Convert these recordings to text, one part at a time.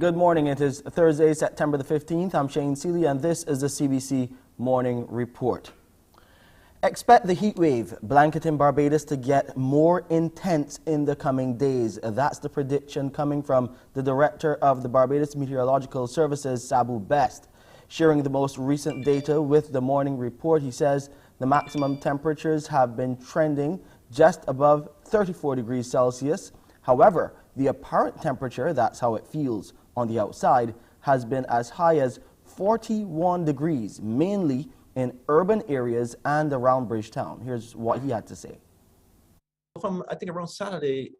Good morning. It is Thursday, September the 15th. I'm Shane Seeley, and this is the CBC Morning Report. Expect the heat wave blanketing Barbados to get more intense in the coming days. That's the prediction coming from the director of the Barbados Meteorological Services, Sabu Best. Sharing the most recent data with the Morning Report, he says the maximum temperatures have been trending just above 34 degrees Celsius. However, the apparent temperature, that's how it feels on the outside, has been as high as 41 degrees, mainly in urban areas and around Bridgetown. Here's what he had to say. From, I think, around Saturday,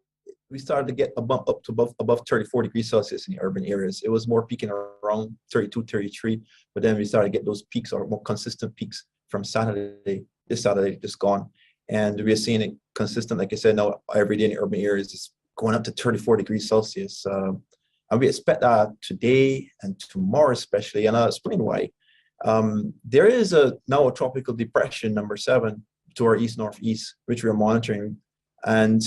we started to get a bump up to above 34 degrees Celsius in the urban areas. It was more peaking around 32, 33, but then we started to get those peaks, or more consistent peaks, from Saturday. This Saturday just gone. And we're seeing it consistent, like I said, now every day in the urban areas, it's going up to 34 degrees Celsius. And we expect that today and tomorrow especially, and I'll explain why. There is now a tropical depression, number 7, to our east-northeast, which we're monitoring. And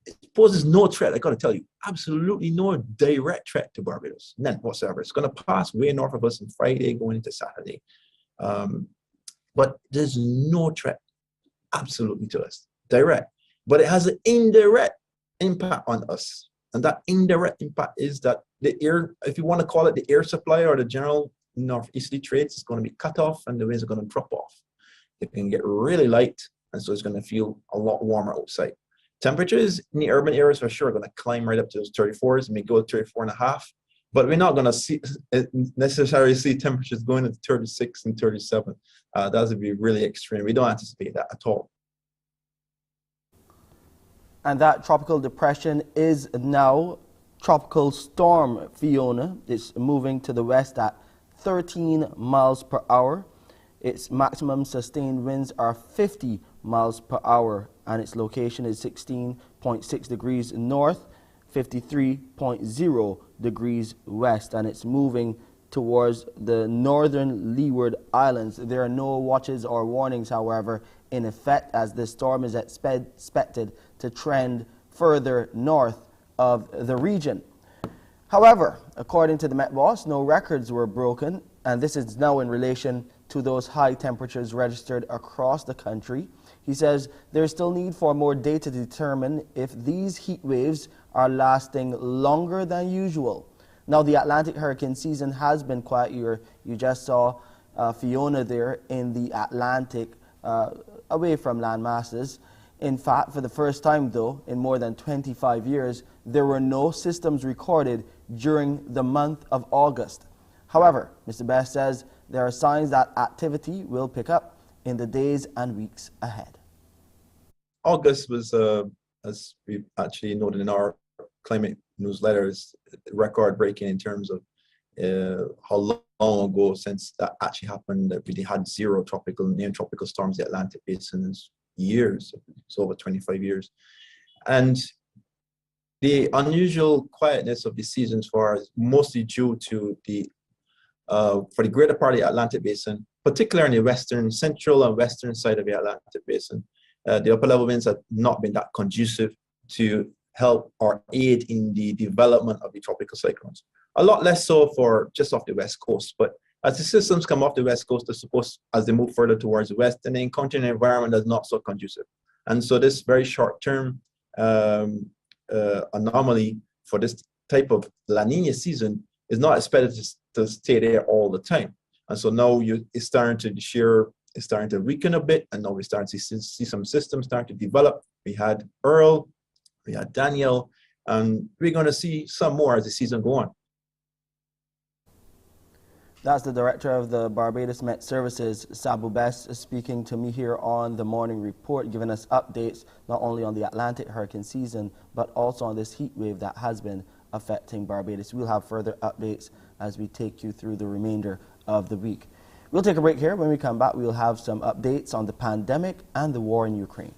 it poses no threat, I got to tell you, absolutely no direct threat to Barbados, none whatsoever. It's going to pass way north of us on Friday going into Saturday. But there's no threat, absolutely, to us, direct. But it has an indirect impact on us. And that indirect impact is that the air, if you want to call it the air supply or the general northeasterly trades, is going to be cut off and the winds are going to drop off. It can get really light, and so it's going to feel a lot warmer outside. Temperatures in the urban areas for sure are going to climb right up to those 34s, may go to 34.5, but we're not going to necessarily see temperatures going to 36 and 37. That would be really extreme. We don't anticipate that at all. And that tropical depression is now Tropical Storm Fiona. It's moving to the west at 13 miles per hour. Its maximum sustained winds are 50 miles per hour, and its location is 16.6 degrees north, 53.0 degrees west, and it's moving towards the northern Leeward Islands. There are no watches or warnings, however, in effect, as this storm is expected to trend further north of the region. However, according to the Met Boss, no records were broken, and this is now in relation to those high temperatures registered across the country. He says there's still need for more data to determine if these heat waves are lasting longer than usual. Now, the Atlantic hurricane season has been quiet. You just saw Fiona there in the Atlantic, away from land masses. In fact, for the first time, though, in more than 25 years, there were no systems recorded during the month of August. However, Mr. Best says there are signs that activity will pick up in the days and weeks ahead. August was, as we actually noted in our climate newsletters, record-breaking in terms of how long ago since that actually happened that we had 0 near tropical storms in the Atlantic Basin in years. It's over 25 years. And the unusual quietness of the seasons for us mostly due to the for the greater part of the Atlantic Basin, particularly in the central and western side of the Atlantic Basin, the upper level winds have not been that conducive to help or aid in the development of the tropical cyclones. A lot less so for just off the west coast, but as the systems come off the west coast, they're supposed, as they move further towards the west, and they encounter an environment that's not so conducive. And so this very short-term anomaly for this type of La Nina season is not expected to stay there all the time. And so now it's starting to weaken a bit, and now we're starting to see some systems start to develop. We had Earl, we had Daniel, and we're going to see some more as the season goes on. That's the director of the Barbados Met Services, Sabu Best, speaking to me here on the Morning Report, giving us updates not only on the Atlantic hurricane season, but also on this heat wave that has been affecting Barbados. We'll have further updates as we take you through the remainder of the week. We'll take a break here. When we come back, we'll have some updates on the pandemic and the war in Ukraine.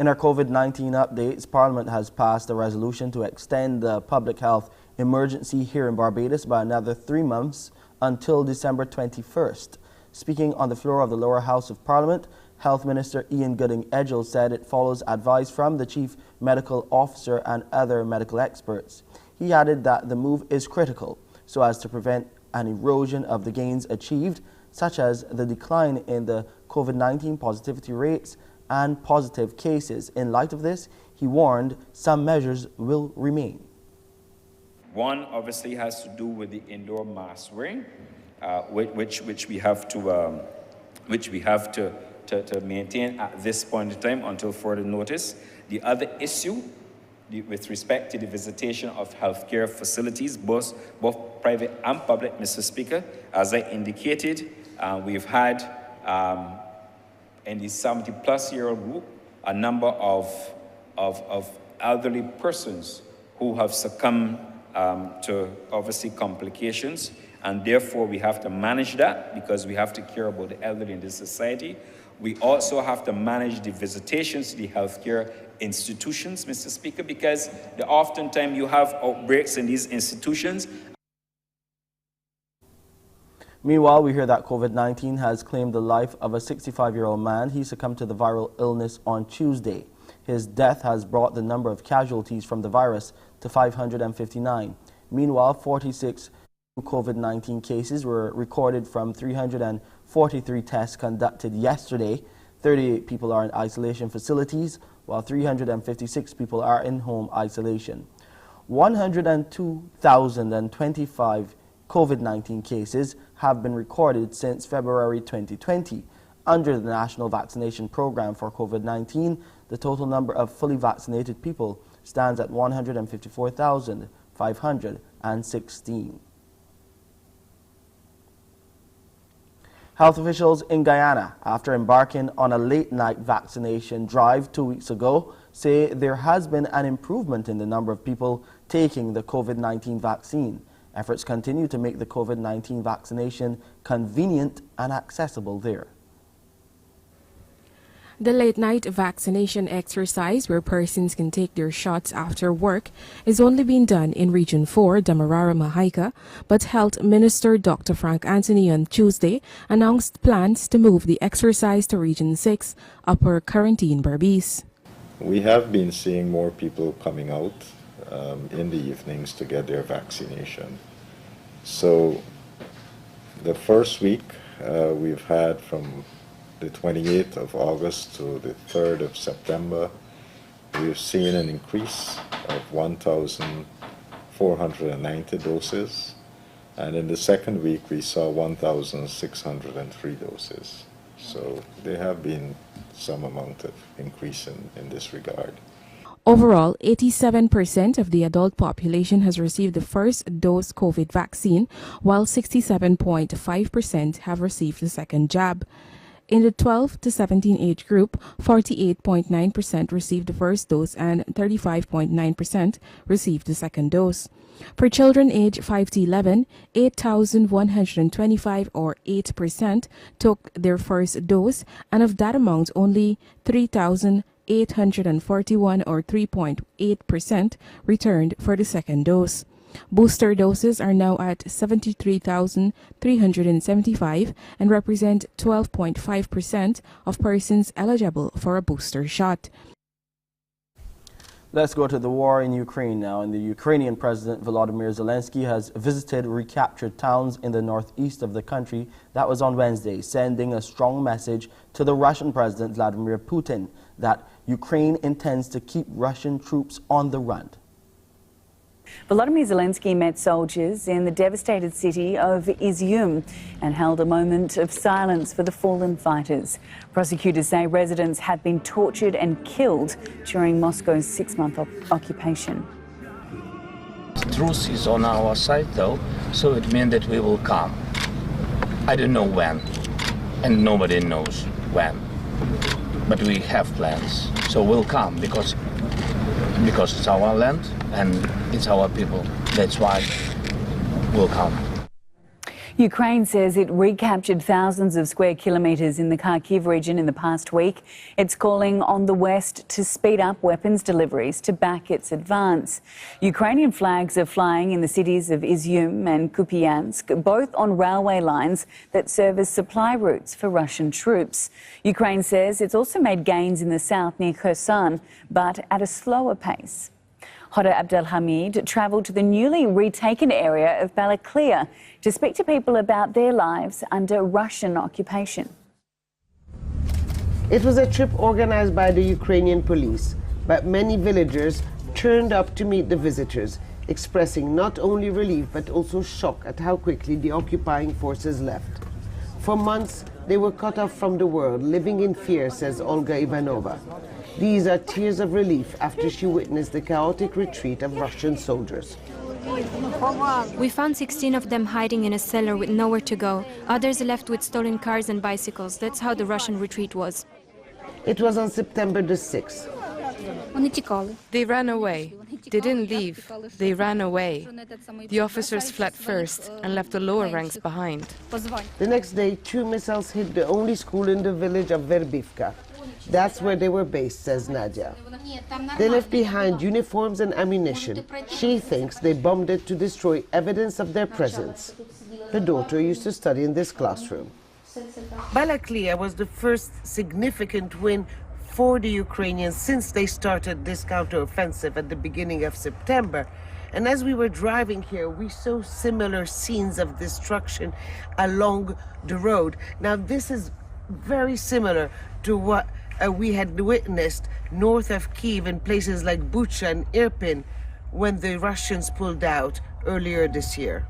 In our COVID-19 updates, Parliament has passed a resolution to extend the public health emergency here in Barbados by another 3 months until December 21st. Speaking on the floor of the lower house of Parliament, Health Minister Ian Gooding-Edgell said it follows advice from the Chief Medical Officer and other medical experts. He added that the move is critical so as to prevent an erosion of the gains achieved, such as the decline in the COVID-19 positivity rates and positive cases. In light of this, he warned some measures will remain. One obviously has to do with the indoor mask wearing, which we have to maintain at this point in time until further notice. The other issue with respect to the visitation of healthcare facilities, both private and public, Mr. Speaker, as I indicated, we've had in the 70-plus-year-old group a number of elderly persons who have succumbed to obviously complications, and therefore we have to manage that because we have to care about the elderly in this society. We also have to manage the visitations to the healthcare institutions, Mr. Speaker, because oftentimes you have outbreaks in these institutions. Meanwhile, we hear that COVID-19 has claimed the life of a 65-year-old man. He succumbed to the viral illness on Tuesday. His death has brought the number of casualties from the virus to 559. Meanwhile, 46 COVID-19 cases were recorded from 343 tests conducted yesterday. 38 people are in isolation facilities, while 356 people are in home isolation. 102,025 COVID-19 cases have been recorded since February 2020. Under the National Vaccination Program for COVID-19, the total number of fully vaccinated people stands at 154,516. Health officials in Guyana, after embarking on a late-night vaccination drive 2 weeks ago, say there has been an improvement in the number of people taking the COVID-19 vaccine. Efforts continue to make the COVID-19 vaccination convenient and accessible there. The late-night vaccination exercise, where persons can take their shots after work, is only being done in Region 4, Demerara, Mahaica, but Health Minister Dr. Frank Anthony on Tuesday announced plans to move the exercise to Region 6, Upper Quarantine Berbice. We have been seeing more people coming out in the evenings to get their vaccination. So the first week we've had from the 28th of August to the 3rd of September, we've seen an increase of 1,490 doses, and in the second week we saw 1,603 doses. So there have been some amount of increase in this regard. Overall, 87% of the adult population has received the first dose COVID vaccine, while 67.5% have received the second jab. In the 12 to 17 age group, 48.9% received the first dose and 35.9% received the second dose. For children aged 5 to 11, 8,125 or 8% took their first dose, and of that amount, only 3,841 or 3.8% returned for the second dose. Booster doses are now at 73,375 and represent 12.5% of persons eligible for a booster shot. Let's go to the war in Ukraine now. And the Ukrainian President Volodymyr Zelensky has visited recaptured towns in the northeast of the country. That was on Wednesday, sending a strong message to the Russian President Vladimir Putin that Ukraine intends to keep Russian troops on the run. Volodymyr Zelensky met soldiers in the devastated city of Izium and held a moment of silence for the fallen fighters. Prosecutors say residents had been tortured and killed during Moscow's 6-month occupation. The truth is on our side, though, so it means that we will come. I don't know when, and nobody knows when. But we have plans, so we'll come because it's our land and it's our people. That's why we'll come. Ukraine says it recaptured thousands of square kilometres in the Kharkiv region in the past week. It's calling on the West to speed up weapons deliveries to back its advance. Ukrainian flags are flying in the cities of Izium and Kupiansk, both on railway lines that serve as supply routes for Russian troops. Ukraine says it's also made gains in the south near Kherson, but at a slower pace. Hoda Abdelhamid travelled to the newly retaken area of Balaklia to speak to people about their lives under Russian occupation. It was a trip organized by the Ukrainian police, but many villagers turned up to meet the visitors, expressing not only relief but also shock at how quickly the occupying forces left. For months, they were cut off from the world, living in fear, says Olga Ivanova. These are tears of relief after she witnessed the chaotic retreat of Russian soldiers. We found 16 of them hiding in a cellar with nowhere to go. Others left with stolen cars and bicycles. That's how the Russian retreat was. It was on September the 6th. They ran away. They didn't leave. They ran away. The officers fled first and left the lower ranks behind. The next day, 2 missiles hit the only school in the village of Verbivka. That's where they were based, says Nadia. They left behind uniforms and ammunition. She thinks they bombed it to destroy evidence of their presence. Her daughter used to study in this classroom. Balaklia was the first significant win for the Ukrainians since they started this counteroffensive at the beginning of September. And as we were driving here, we saw similar scenes of destruction along the road. Now, this is very similar to what we had witnessed north of Kyiv in places like Bucha and Irpin when the Russians pulled out earlier this year.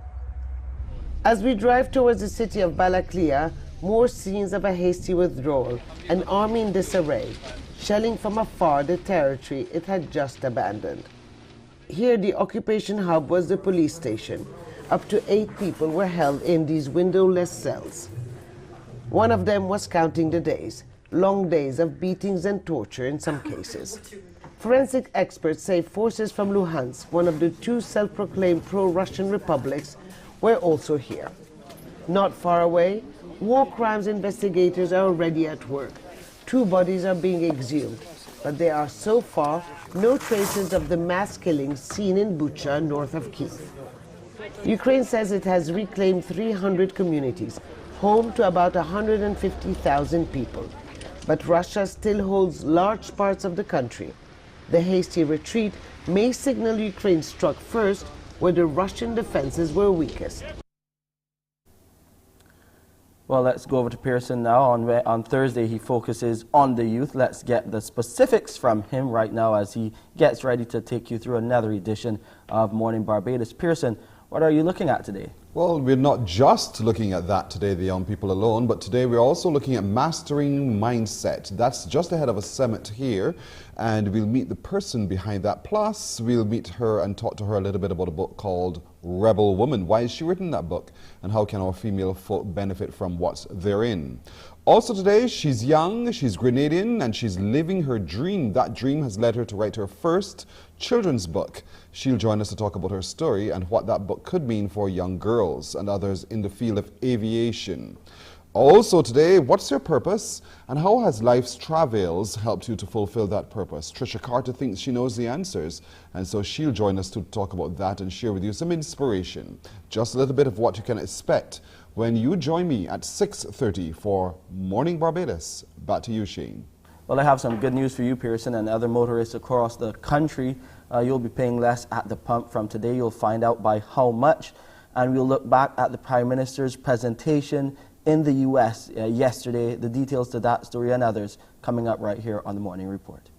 As we drive towards the city of Balaklia, more scenes of a hasty withdrawal, an army in disarray, shelling from afar the territory it had just abandoned. Here, the occupation hub was the police station. Up to 8 people were held in these windowless cells. One of them was counting the days, long days of beatings and torture in some cases. Forensic experts say forces from Luhansk, one of the 2 self-proclaimed pro-Russian republics, were also here. Not far away, war crimes investigators are already at work. 2 bodies are being exhumed, but there are so far no traces of the mass killings seen in Bucha, north of Kyiv. Ukraine says it has reclaimed 300 communities, home to about 150,000 people. But Russia still holds large parts of the country. The hasty retreat may signal Ukraine struck first where the Russian defenses were weakest. Well, let's go over to Pearson now. On Thursday, he focuses on the youth. Let's get the specifics from him right now as he gets ready to take you through another edition of Morning Barbados. Pearson, what are you looking at today? Well, we're not just looking at that today, the young people alone, but today we're also looking at mastering mindset. That's just ahead of a summit here, and we'll meet the person behind that. Plus, we'll meet her and talk to her a little bit about a book called Rebel Woman. Why has she written that book, and how can our female folk benefit from what's therein? Also today, she's young, she's Grenadian, and she's living her dream. That dream has led her to write her first children's book. She'll join us to talk about her story and what that book could mean for young girls and others in the field of aviation. Also today, what's your purpose and how has life's travails helped you to fulfill that purpose? Trisha Carter thinks she knows the answers, and so she'll join us to talk about that and share with you some inspiration. Just a little bit of what you can expect when you join me at 6:30 for Morning Barbados. Back to you, Shane. Well, I have some good news for you, Pearson, and other motorists across the country. You'll be paying less at the pump from today. You'll find out by how much. And we'll look back at the Prime Minister's presentation in the U.S. Yesterday. The details to that story and others coming up right here on the Morning Report.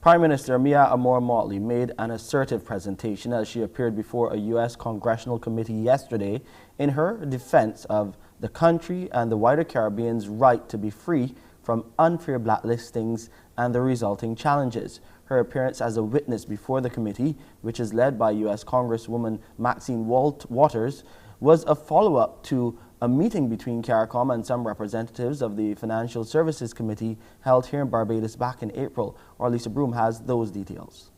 Prime Minister Mia Motley made an assertive presentation as she appeared before a U.S. Congressional committee yesterday in her defense of the country and the wider Caribbean's right to be free from unfair blacklistings and the resulting challenges. Her appearance as a witness before the committee, which is led by U.S. Congresswoman Maxine Waters, was a follow-up to a meeting between CARICOM and some representatives of the Financial Services Committee held here in Barbados back in April. Lisa Broom has those details.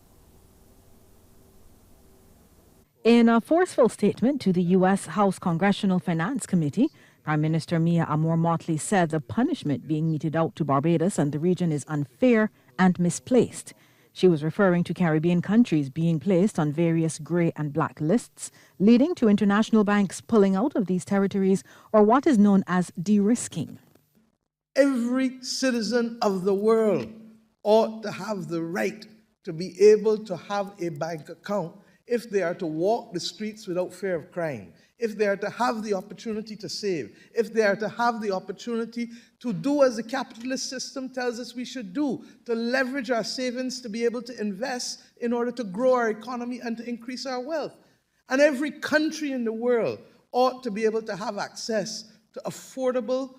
In a forceful statement to the U.S. House Congressional Finance Committee, Prime Minister Mia Motley said the punishment being meted out to Barbados and the region is unfair and misplaced. She was referring to Caribbean countries being placed on various grey and black lists, leading to international banks pulling out of these territories, or what is known as de-risking. Every citizen of the world ought to have the right to be able to have a bank account if they are to walk the streets without fear of crime, if they are to have the opportunity to save, if they are to have the opportunity to do as the capitalist system tells us we should do, to leverage our savings to be able to invest in order to grow our economy and to increase our wealth. And every country in the world ought to be able to have access to affordable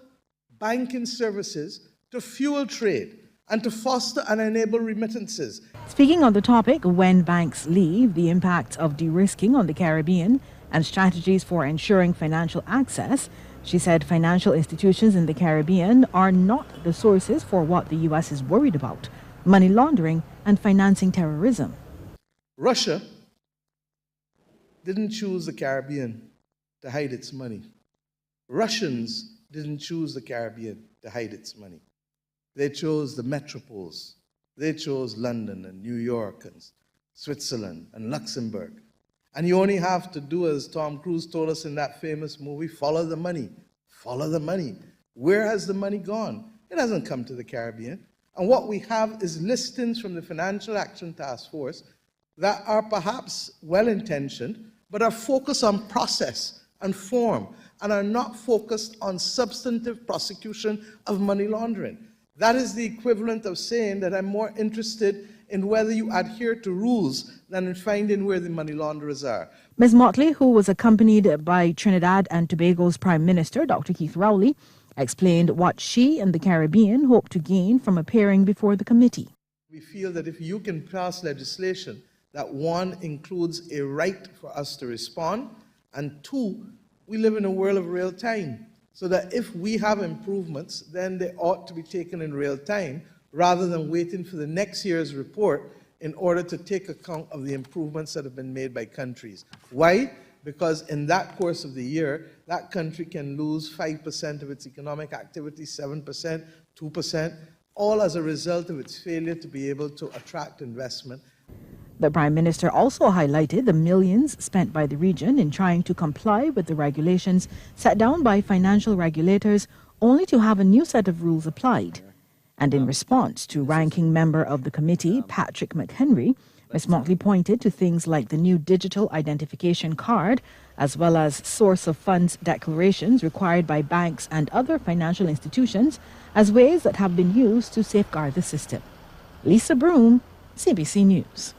banking services to fuel trade and to foster and enable remittances. Speaking on the topic, when banks leave, the impact of de-risking on the Caribbean and strategies for ensuring financial access, she said financial institutions in the Caribbean are not the sources for what the U.S. is worried about: money laundering and financing terrorism. Russia didn't choose the Caribbean to hide its money. Russians didn't choose the Caribbean to hide its money. They chose the metropoles. They chose London and New York and Switzerland and Luxembourg. And you only have to do as Tom Cruise told us in that famous movie, follow the money. Follow the money. Where has the money gone? It hasn't come to the Caribbean. And what we have is listings from the Financial Action Task Force that are perhaps well-intentioned, but are focused on process and form, and are not focused on substantive prosecution of money laundering. That is the equivalent of saying that I'm more interested in whether you adhere to rules than in finding where the money launderers are. Ms. Motley, who was accompanied by Trinidad and Tobago's Prime Minister, Dr. Keith Rowley, explained what she and the Caribbean hope to gain from appearing before the committee. We feel that if you can pass legislation that, one, includes a right for us to respond, and two, we live in a world of real time, so that if we have improvements, then they ought to be taken in real time, rather than waiting for the next year's report in order to take account of the improvements that have been made by countries. Why? Because in that course of the year, that country can lose 5% of its economic activity, 7%, 2%, all as a result of its failure to be able to attract investment. The Prime Minister also highlighted the millions spent by the region in trying to comply with the regulations set down by financial regulators, only to have a new set of rules applied. And in response to ranking member of the committee, Patrick McHenry, Ms. Motley pointed to things like the new digital identification card, as well as source of funds declarations required by banks and other financial institutions as ways that have been used to safeguard the system. Lisa Broom, CBC News.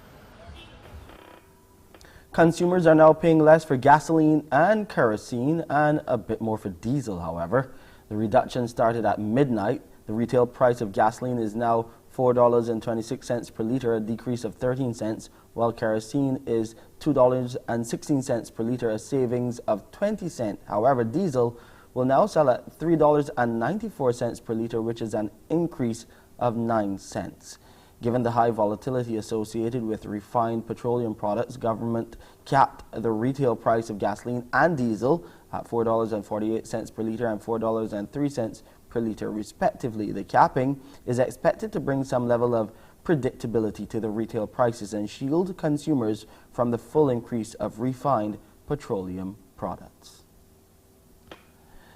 Consumers are now paying less for gasoline and kerosene and a bit more for diesel, however. The reduction started at midnight. The retail price of gasoline is now $4.26 per litre, a decrease of 13 cents, while kerosene is $2.16 per litre, a savings of 20 cents. However, diesel will now sell at $3.94 per litre, which is an increase of 9 cents. Given the high volatility associated with refined petroleum products, government capped the retail price of gasoline and diesel at $4.48 per litre and $4.03 per litre respectively. The capping is expected to bring some level of predictability to the retail prices and shield consumers from the full increase of refined petroleum products.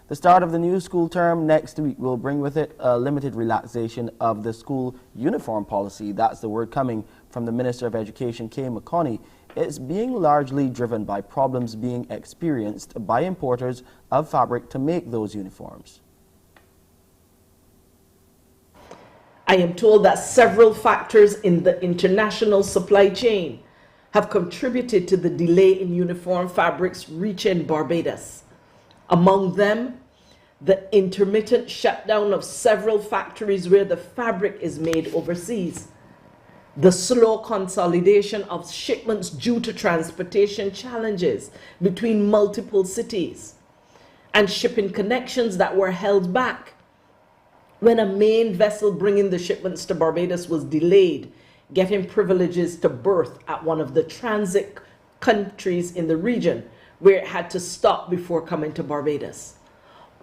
The start of the new school term next week will bring with it a limited relaxation of the school uniform policy. That's the word coming from the Minister of Education, Kay McConney. It's being largely driven by problems being experienced by importers of fabric to make those uniforms. I am told that several factors in the international supply chain have contributed to the delay in uniform fabrics reaching Barbados. Among them, the intermittent shutdown of several factories where the fabric is made overseas, the slow consolidation of shipments due to transportation challenges between multiple cities, and shipping connections that were held back when a main vessel bringing the shipments to Barbados was delayed getting privileges to berth at one of the transit countries in the region where it had to stop before coming to Barbados.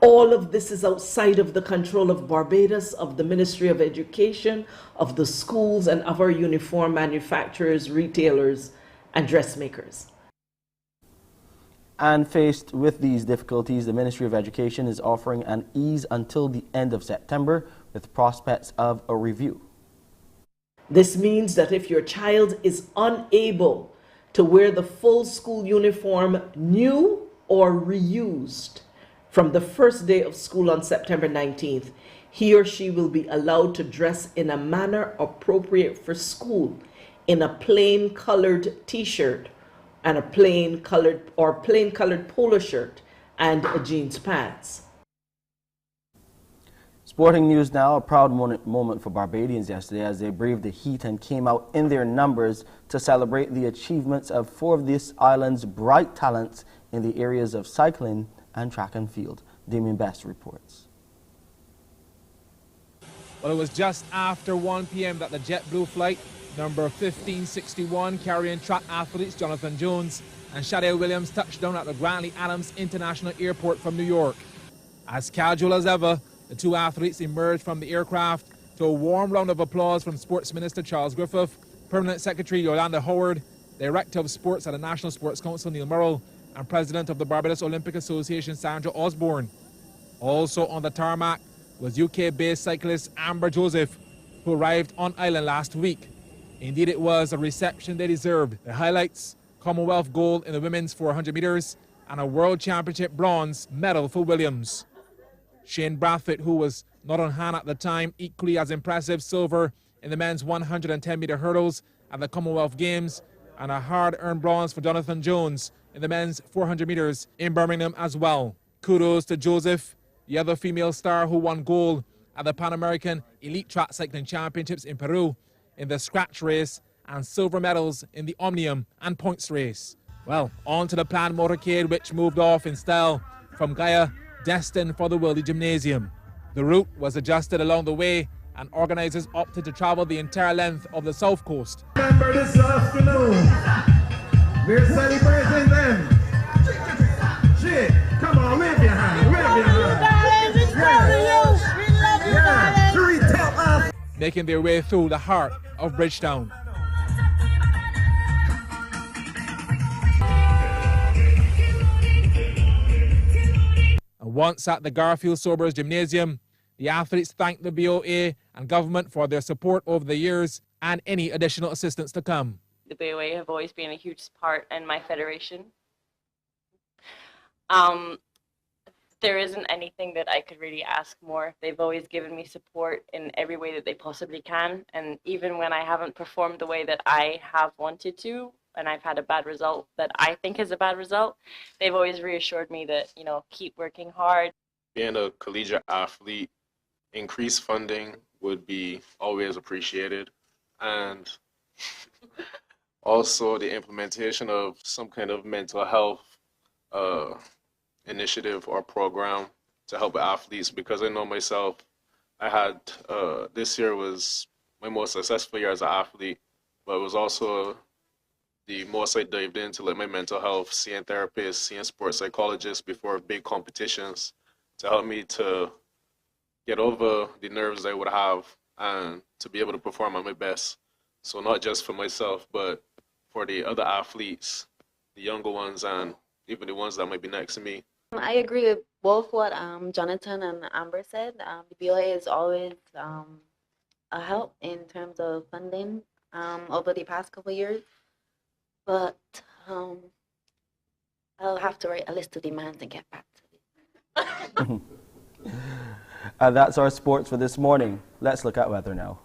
All of this is outside of the control of Barbados, of the Ministry of Education, of the schools, and of our uniform manufacturers, retailers, and dressmakers. And faced with these difficulties, the Ministry of Education is offering an ease until the end of September with prospects of a review. This means that if your child is unable to wear the full school uniform, new or reused, from the first day of school on September 19th, he or she will be allowed to dress in a manner appropriate for school in a plain colored t-shirt and a plain colored polo shirt and a jeans pants. Sporting news now, a proud moment for Barbadians yesterday as they braved the heat and came out in their numbers to celebrate the achievements of 4 of this island's bright talents in the areas of cycling and track and field. Damien Best reports. Well, it was just after 1 p.m. that the JetBlue flight number 1561 carrying track athletes Jonathan Jones and Shade Williams touched down at the Grantley Adams International Airport from New York. As casual as ever, the 2 athletes emerged from the aircraft to a warm round of applause from Sports Minister Charles Griffith, Permanent Secretary Yolanda Howard, Director of Sports at the National Sports Council Neil Murrell, and President of the Barbados Olympic Association Sandra Osborne. Also on the tarmac was UK-based cyclist Amber Joseph, who arrived on island last week. Indeed, it was a reception they deserved. The highlights: Commonwealth gold in the women's 400 meters and a World Championship bronze medal for Williams. Shane Brathwaite, who was not on hand at the time, equally as impressive silver in the men's 110-meter hurdles at the Commonwealth Games, and a hard-earned bronze for Jonathan Jones in the men's 400 meters in Birmingham as well. Kudos to Joseph, the other female star who won gold at the Pan American Elite Track Cycling Championships in Peru in the scratch race, and silver medals in the Omnium and points race. Well, on to the planned motorcade, which moved off in style from Gaia, destined for the Worldly Gymnasium. The route was adjusted along the way, and organizers opted to travel the entire length of the South Coast. Remember this afternoon, we're celebrating them. Shit, come on, wave your hand, wave your hand. Yeah, 3 top off. Making their way through the heart of Bridgetown. And once at the Garfield Sobers Gymnasium, the athletes thanked the BOA and government for their support over the years and any additional assistance to come. The BOA have always been a huge part in my federation. There isn't anything that I could really ask more. They've always given me support in every way that they possibly can. And even when I haven't performed the way that I have wanted to, and I've had a bad result that I think is a bad result, they've always reassured me that, you know, keep working hard. Being a collegiate athlete, increased funding would be always appreciated. And also the implementation of some kind of mental health initiative or program to help athletes, because I know myself, I had, this year was my most successful year as an athlete, but it was also the most I dived into like my mental health, seeing therapists, seeing sports psychologists before big competitions to help me to get over the nerves I would have and to be able to perform at my best. So not just for myself, but for the other athletes, the younger ones, and even the ones that might be next to me. I agree with both what Jonathan and Amber said. The BOA is always a help in terms of funding over the past couple of years, but I'll have to write a list of demands and get back to you. And that's our sports for this morning. Let's look at weather now.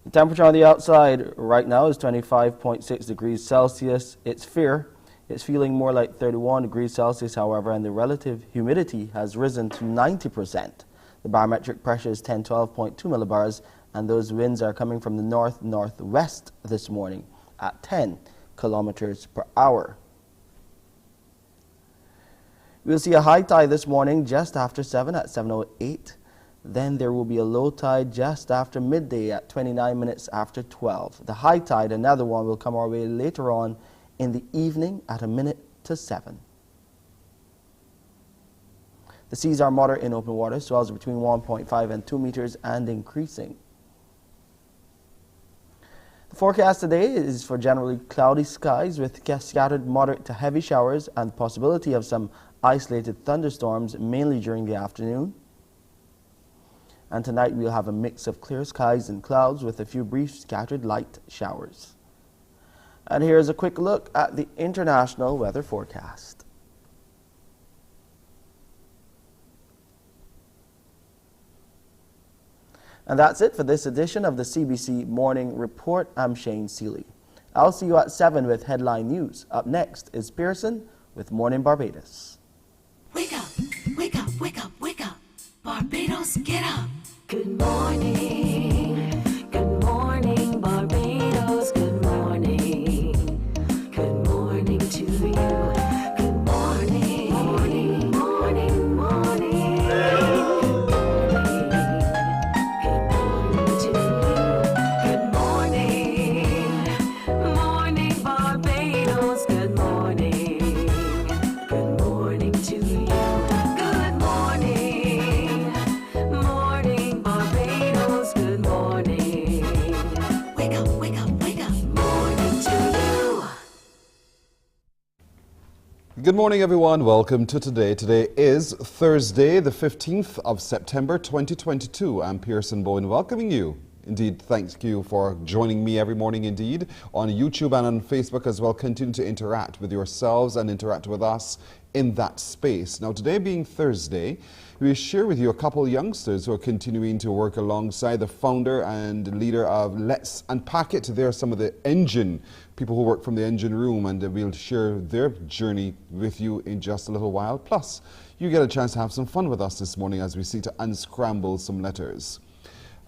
The temperature on the outside right now is 25.6 degrees Celsius. It's feeling more like 31 degrees Celsius, however, and the relative humidity has risen to 90%. The barometric pressure is 1012.2 millibars, and those winds are coming from the north-northwest this morning at 10 kilometers per hour. We'll see a high tide this morning just after 7 at 7:08. Then there will be a low tide just after midday at 29 minutes after 12. The high tide, another one, will come our way later on in the evening at 7:01. The seas are moderate in open water, swells between 1.5 and 2 meters and increasing. The forecast today is for generally cloudy skies with scattered moderate to heavy showers and possibility of some isolated thunderstorms mainly during the afternoon. And tonight we'll have a mix of clear skies and clouds with a few brief scattered light showers. And here's a quick look at the international weather forecast. And that's it for this edition of the CBC Morning Report. I'm Shane Seeley. I'll see you at 7 with headline news. Up next is Pearson with Mornin Barbados. Wake up, wake up, wake up, wake up. Barbados, get up. Good morning, Barbados, good morning. Good morning to you. Good morning, morning, morning, morning. Good morning to you. Good morning, morning, Barbados, good morning. Good morning to you. Good morning, morning, Barbados, good morning. Wake up, wake up, wake up. Morning to you. Good morning, everyone. Welcome to today. Today is Thursday, the 15th of September, 2022. I'm Pearson Bowen, welcoming you. Indeed, thank you for joining me every morning, indeed, on YouTube and on Facebook as well. Continue to interact with yourselves and interact with us in that space. Now, today being Thursday, we share with you a couple of youngsters who are continuing to work alongside the founder and leader of Let's Unpack It. They're some of the people who work from the engine room, and we'll share their journey with you in just a little while. Plus, you get a chance to have some fun with us this morning as we seek to unscramble some letters.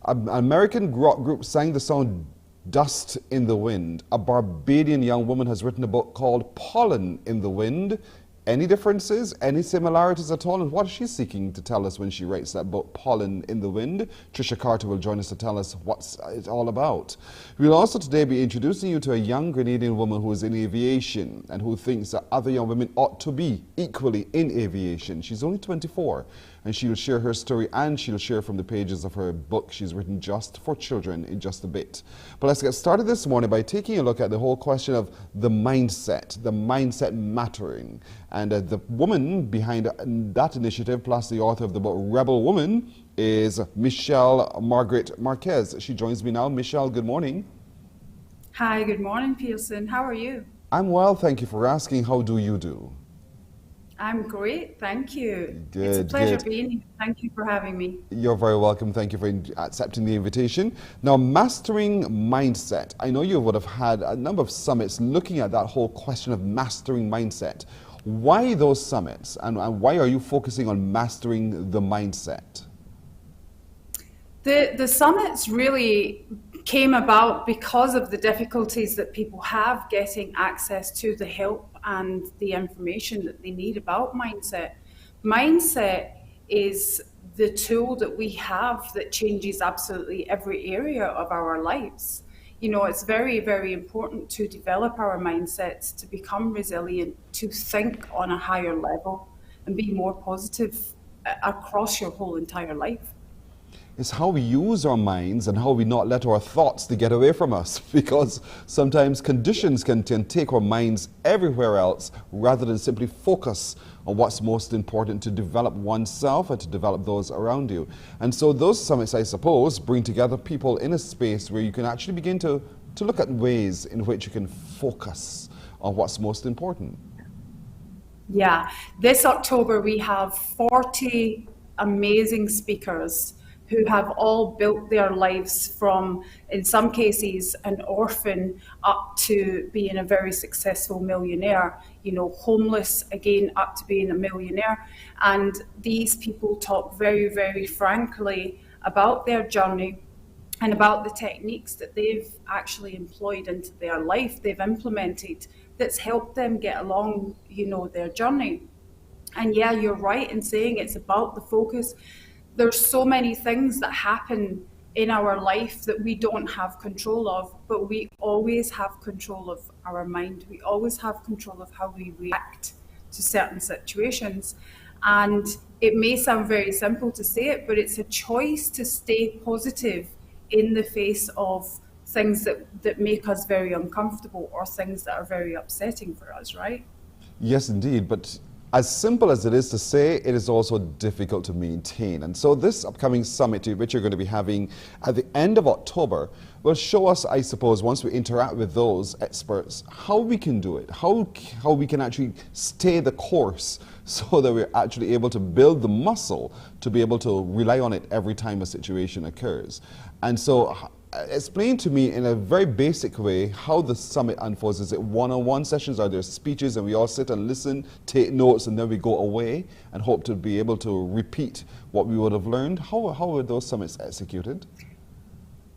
An American rock group sang the song Dust in the Wind. A Barbadian young woman has written a book called Pollen in the Wind. Any differences, any similarities at all? And what is she seeking to tell us when she writes that book, Pollen in the Wind? Trisha Carter will join us to tell us what's it all about. We'll also today be introducing you to a young Grenadian woman who is in aviation and who thinks that other young women ought to be equally in aviation. She's only 24, and she'll share her story and she'll share from the pages of her book she's written just for children in just a bit. But let's get started this morning by taking a look at the whole question of the mindset mattering. And the woman behind that initiative, plus the author of the book Rebel Woman, is Michelle Margaret Marquez. She joins me now. Michelle, good morning. Hi, good morning, Pearson. How are you? I'm well, thank you for asking. How do you do? I'm great, thank you. Good, it's a pleasure good. being here. Thank you for having me. You're very welcome. Thank you for accepting the invitation. Now, mastering mindset. I know you would have had a number of summits looking at that whole question of mastering mindset. Why those summits, and why are you focusing on mastering the mindset? The summits really came about because of the difficulties that people have getting access to the help and the information that they need about mindset. Mindset is the tool that we have that changes absolutely every area of our lives. You know, it's very, very important to develop our mindsets, to become resilient, to think on a higher level and be more positive across your whole entire life. It's how we use our minds and how we not let our thoughts to get away from us, because sometimes conditions can take our minds everywhere else rather than simply focus on what's most important to develop oneself and to develop those around you. And so those summits, I suppose, bring together people in a space where you can actually begin to look at ways in which you can focus on what's most important. Yeah, this October we have 40 amazing speakers who have all built their lives from, in some cases, an orphan up to being a very successful millionaire, you know, homeless again up to being a millionaire. And these people talk very, very frankly about their journey and about the techniques that they've actually employed into their life, they've implemented, that's helped them get along, you know, their journey. And yeah, you're right in saying it's about the focus. There's so many things that happen in our life that we don't have control of, but we always have control of our mind. We always have control of how we react to certain situations. And it may sound very simple to say it, but it's a choice to stay positive in the face of things that make us very uncomfortable or things that are very upsetting for us, right? Yes, indeed. But as simple as it is to say, it is also difficult to maintain. And so this upcoming summit, which you're going to be having at the end of October, will show us, I suppose, once we interact with those experts, how we can do it, how we can actually stay the course so that we're actually able to build the muscle to be able to rely on it every time a situation occurs. And so explain to me in a very basic way how the summit unfolds. Is it one-on-one sessions? Are there speeches and we all sit and listen, take notes, and then we go away and hope to be able to repeat what we would have learned? How are those summits executed?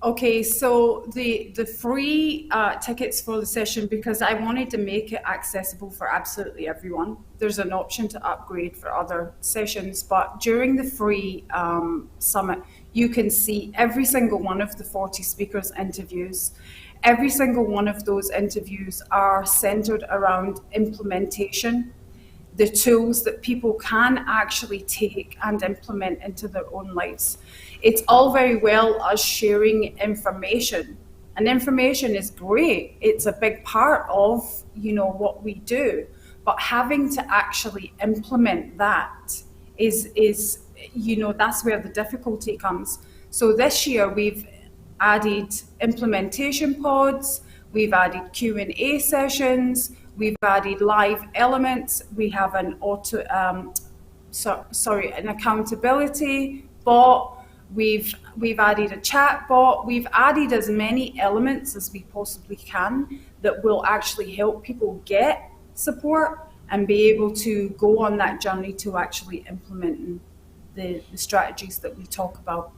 Okay, so the free tickets for the session, because I wanted to make it accessible for absolutely everyone. There's an option to upgrade for other sessions, but during the free summit, you can see every single one of the 40 speakers' interviews. Every single one of those interviews are centered around implementation, the tools that people can actually take and implement into their own lives. It's all very well us sharing information, and information is great. It's a big part of, you know, what we do, but having to actually implement that is you know, that's where the difficulty comes. So this year we've added implementation pods, we've added Q&A sessions, we've added live elements, we have an an accountability bot, we've added a chat bot, we've added as many elements as we possibly can that will actually help people get support and be able to go on that journey to actually implementing the strategies that we talk about.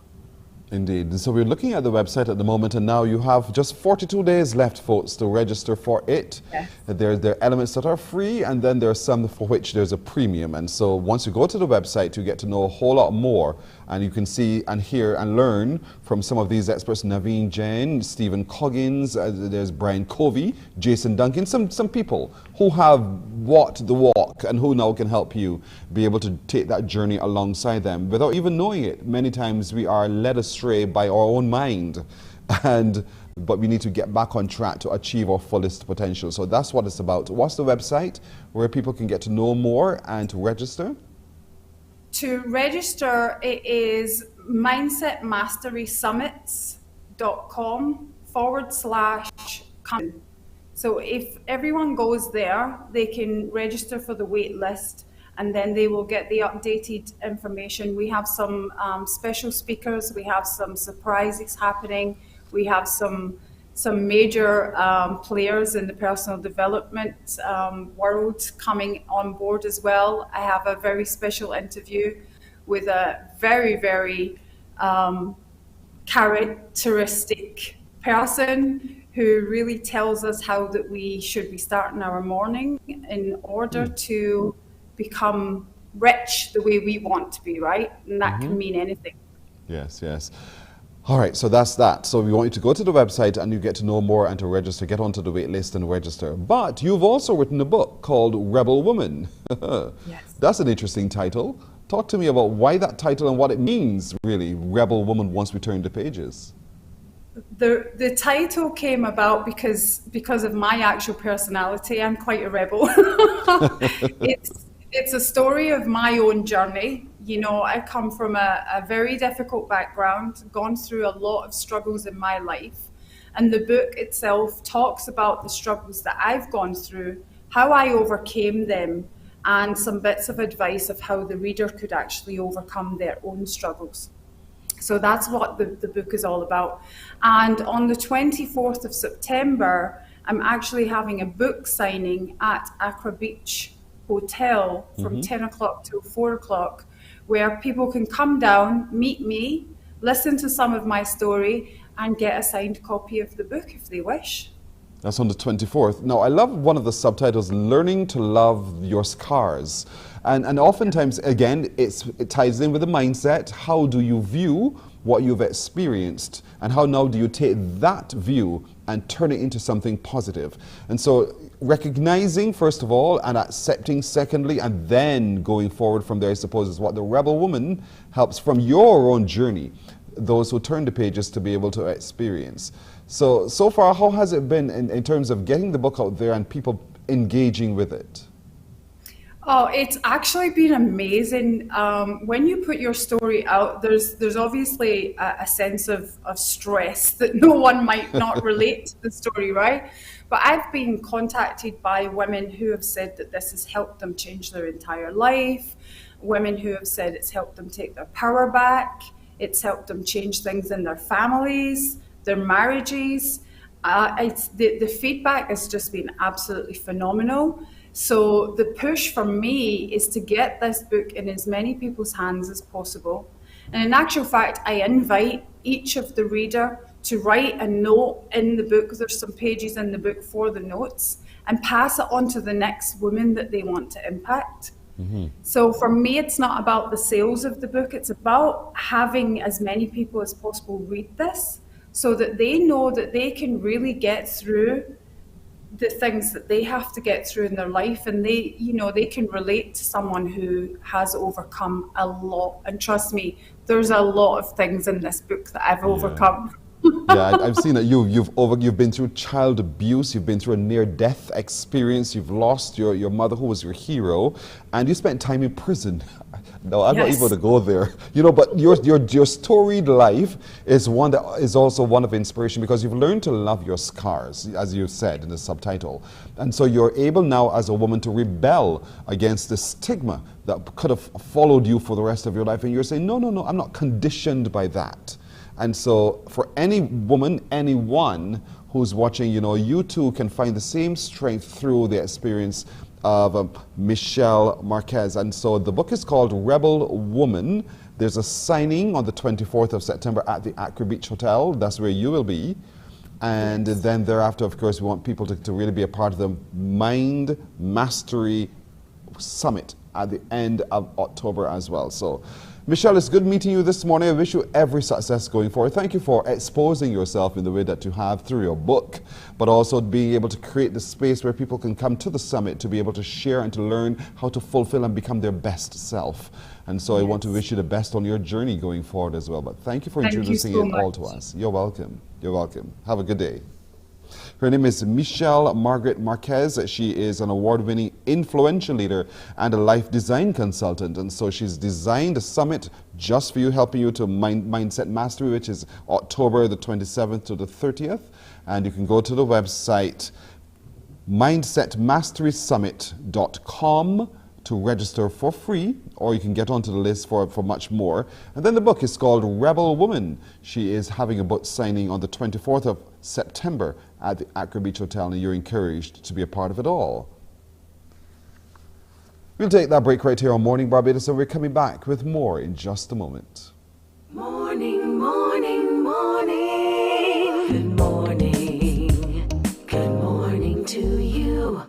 Indeed. So we're looking at the website at the moment, and now you have just 42 days left, folks, to register for it. Yes. There are elements that are free, and then there are some for which there's a premium. And so once you go to the website, you get to know a whole lot more, and you can see and hear and learn from some of these experts: Naveen Jain, Stephen Coggins, there's Brian Covey, Jason Duncan, some people who have walked the walk and who now can help you be able to take that journey alongside them without even knowing it. Many times we are led astray by our own mind, but we need to get back on track to achieve our fullest potential. So that's what it's about. What's the website where people can get to know more and to register? To register, it is mindsetmasterysummits.com/come. So if everyone goes there, they can register for the wait list, and then they will get the updated information. We have some special speakers, we have some surprises happening, we have some major players in the personal development world coming on board as well. I have a very special interview with a very, very characteristic person who really tells us how that we should be starting our morning in order to become rich the way we want to be, right? And that can mean anything. Yes, yes. All right, so that's that. So we want you to go to the website and you get to know more and to register, get onto the wait list and register. But you've also written a book called Rebel Woman. Yes. That's an interesting title. Talk to me about why that title and what it means, really, Rebel Woman, once we turn the pages. The title came about because of my actual personality. I'm quite a rebel. It's a story of my own journey. You know, I come from a very difficult background, gone through a lot of struggles in my life. And the book itself talks about the struggles that I've gone through, how I overcame them, and some bits of advice of how the reader could actually overcome their own struggles. So that's what the book is all about. And on the 24th of September, I'm actually having a book signing at Accra Beach Hotel from 10 o'clock till 4 o'clock, where people can come down, meet me, listen to some of my story, and get a signed copy of the book if they wish. That's on the 24th. Now, I love one of the subtitles, Learning to Love Your Scars. And oftentimes, again, it ties in with the mindset. How do you view what you've experienced? And how now do you take that view and turn it into something positive? And so recognizing, first of all, and accepting, secondly, and then going forward from there, I suppose, is what the Rebel Woman helps from your own journey, those who turn the pages to be able to experience. So far, how has it been in terms of getting the book out there and people engaging with it? Oh, it's actually been amazing. When you put your story out, there's obviously a sense of stress that no one might not relate to the story, right? But I've been contacted by women who have said that this has helped them change their entire life, women who have said it's helped them take their power back, it's helped them change things in their families, their marriages. The feedback has just been absolutely phenomenal. So the push for me is to get this book in as many people's hands as possible. And in actual fact, I invite each of the reader to write a note in the book. There's some pages in the book for the notes, and pass it on to the next woman that they want to impact. So for me, it's not about the sales of the book. It's about having as many people as possible read this, so that they know that they can really get through the things that they have to get through in their life, and they can relate to someone who has overcome a lot. And trust me, there's a lot of things in this book that I've overcome. Yeah, I've seen that you've been through child abuse, you've been through a near-death experience, you've lost your mother who was your hero, and you spent time in prison. No, I'm not able to go there. But your storied life is one that is also one of inspiration, because you've learned to love your scars, as you said in the subtitle. And so you're able now as a woman to rebel against the stigma that could have followed you for the rest of your life. And you're saying, no, I'm not conditioned by that. And so for any woman, anyone who's watching, you too can find the same strength through the experience of Michelle Marquez. And so the book is called Rebel Woman. There's a signing on the 24th of September at the Accra Beach Hotel. That's where you will be. And then thereafter, of course, we want people to really be a part of the Mind Mastery Summit at the end of October as well. So Michelle, it's good meeting you this morning. I wish you every success going forward. Thank you for exposing yourself in the way that you have through your book, but also being able to create the space where people can come to the summit to be able to share and to learn how to fulfill and become their best self. And so I want to wish you the best on your journey going forward as well. But thank you for introducing it all to us. You're welcome. You're welcome. Have a good day. Her name is Michelle Margaret Marquez. She is an award-winning influential leader and a life design consultant. And so she's designed a summit just for you, helping you to mindset mastery, which is October the 27th to the 30th. And you can go to the website mindsetmasterysummit.com to register for free, or you can get onto the list for much more. And then the book is called Rebel Woman. She is having a book signing on the 24th of September at the Accra Beach Hotel, and you're encouraged to be a part of it all. We'll take that break right here on Morning Barbados, and we're coming back with more in just a moment. Morning, morning, morning. Good morning. Good morning to you.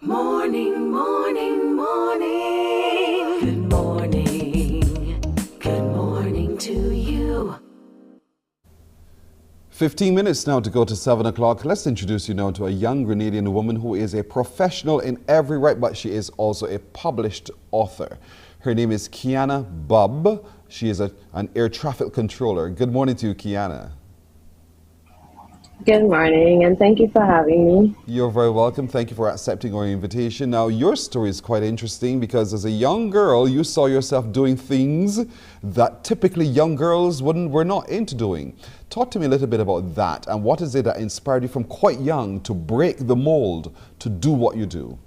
Morning, morning, morning. Good morning. Good morning to you. 15 minutes now to go to 7 o'clock. Let's introduce you now to a young Grenadian woman who is a professional in every right, but she is also a published author. Her name is Kiana Bubb. She is an air traffic controller. Good morning to you, Kiana. Good morning, and thank you for having me. You're very welcome. Thank you for accepting our invitation. Now, your story is quite interesting because as a young girl, you saw yourself doing things that typically young girls were not into doing. Talk to me a little bit about that, and what is it that inspired you from quite young to break the mold, to do what you do?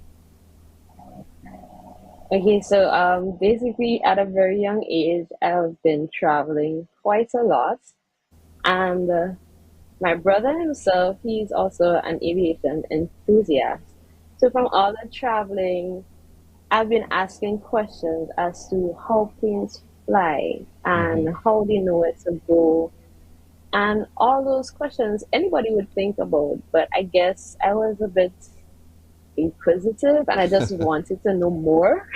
Okay, so basically at a very young age, I've been traveling quite a lot, and my brother himself, he's also an aviation enthusiast. So from all the traveling, I've been asking questions as to how planes fly and how they know where to go. And all those questions anybody would think about, but I guess I was a bit inquisitive and I just wanted to know more.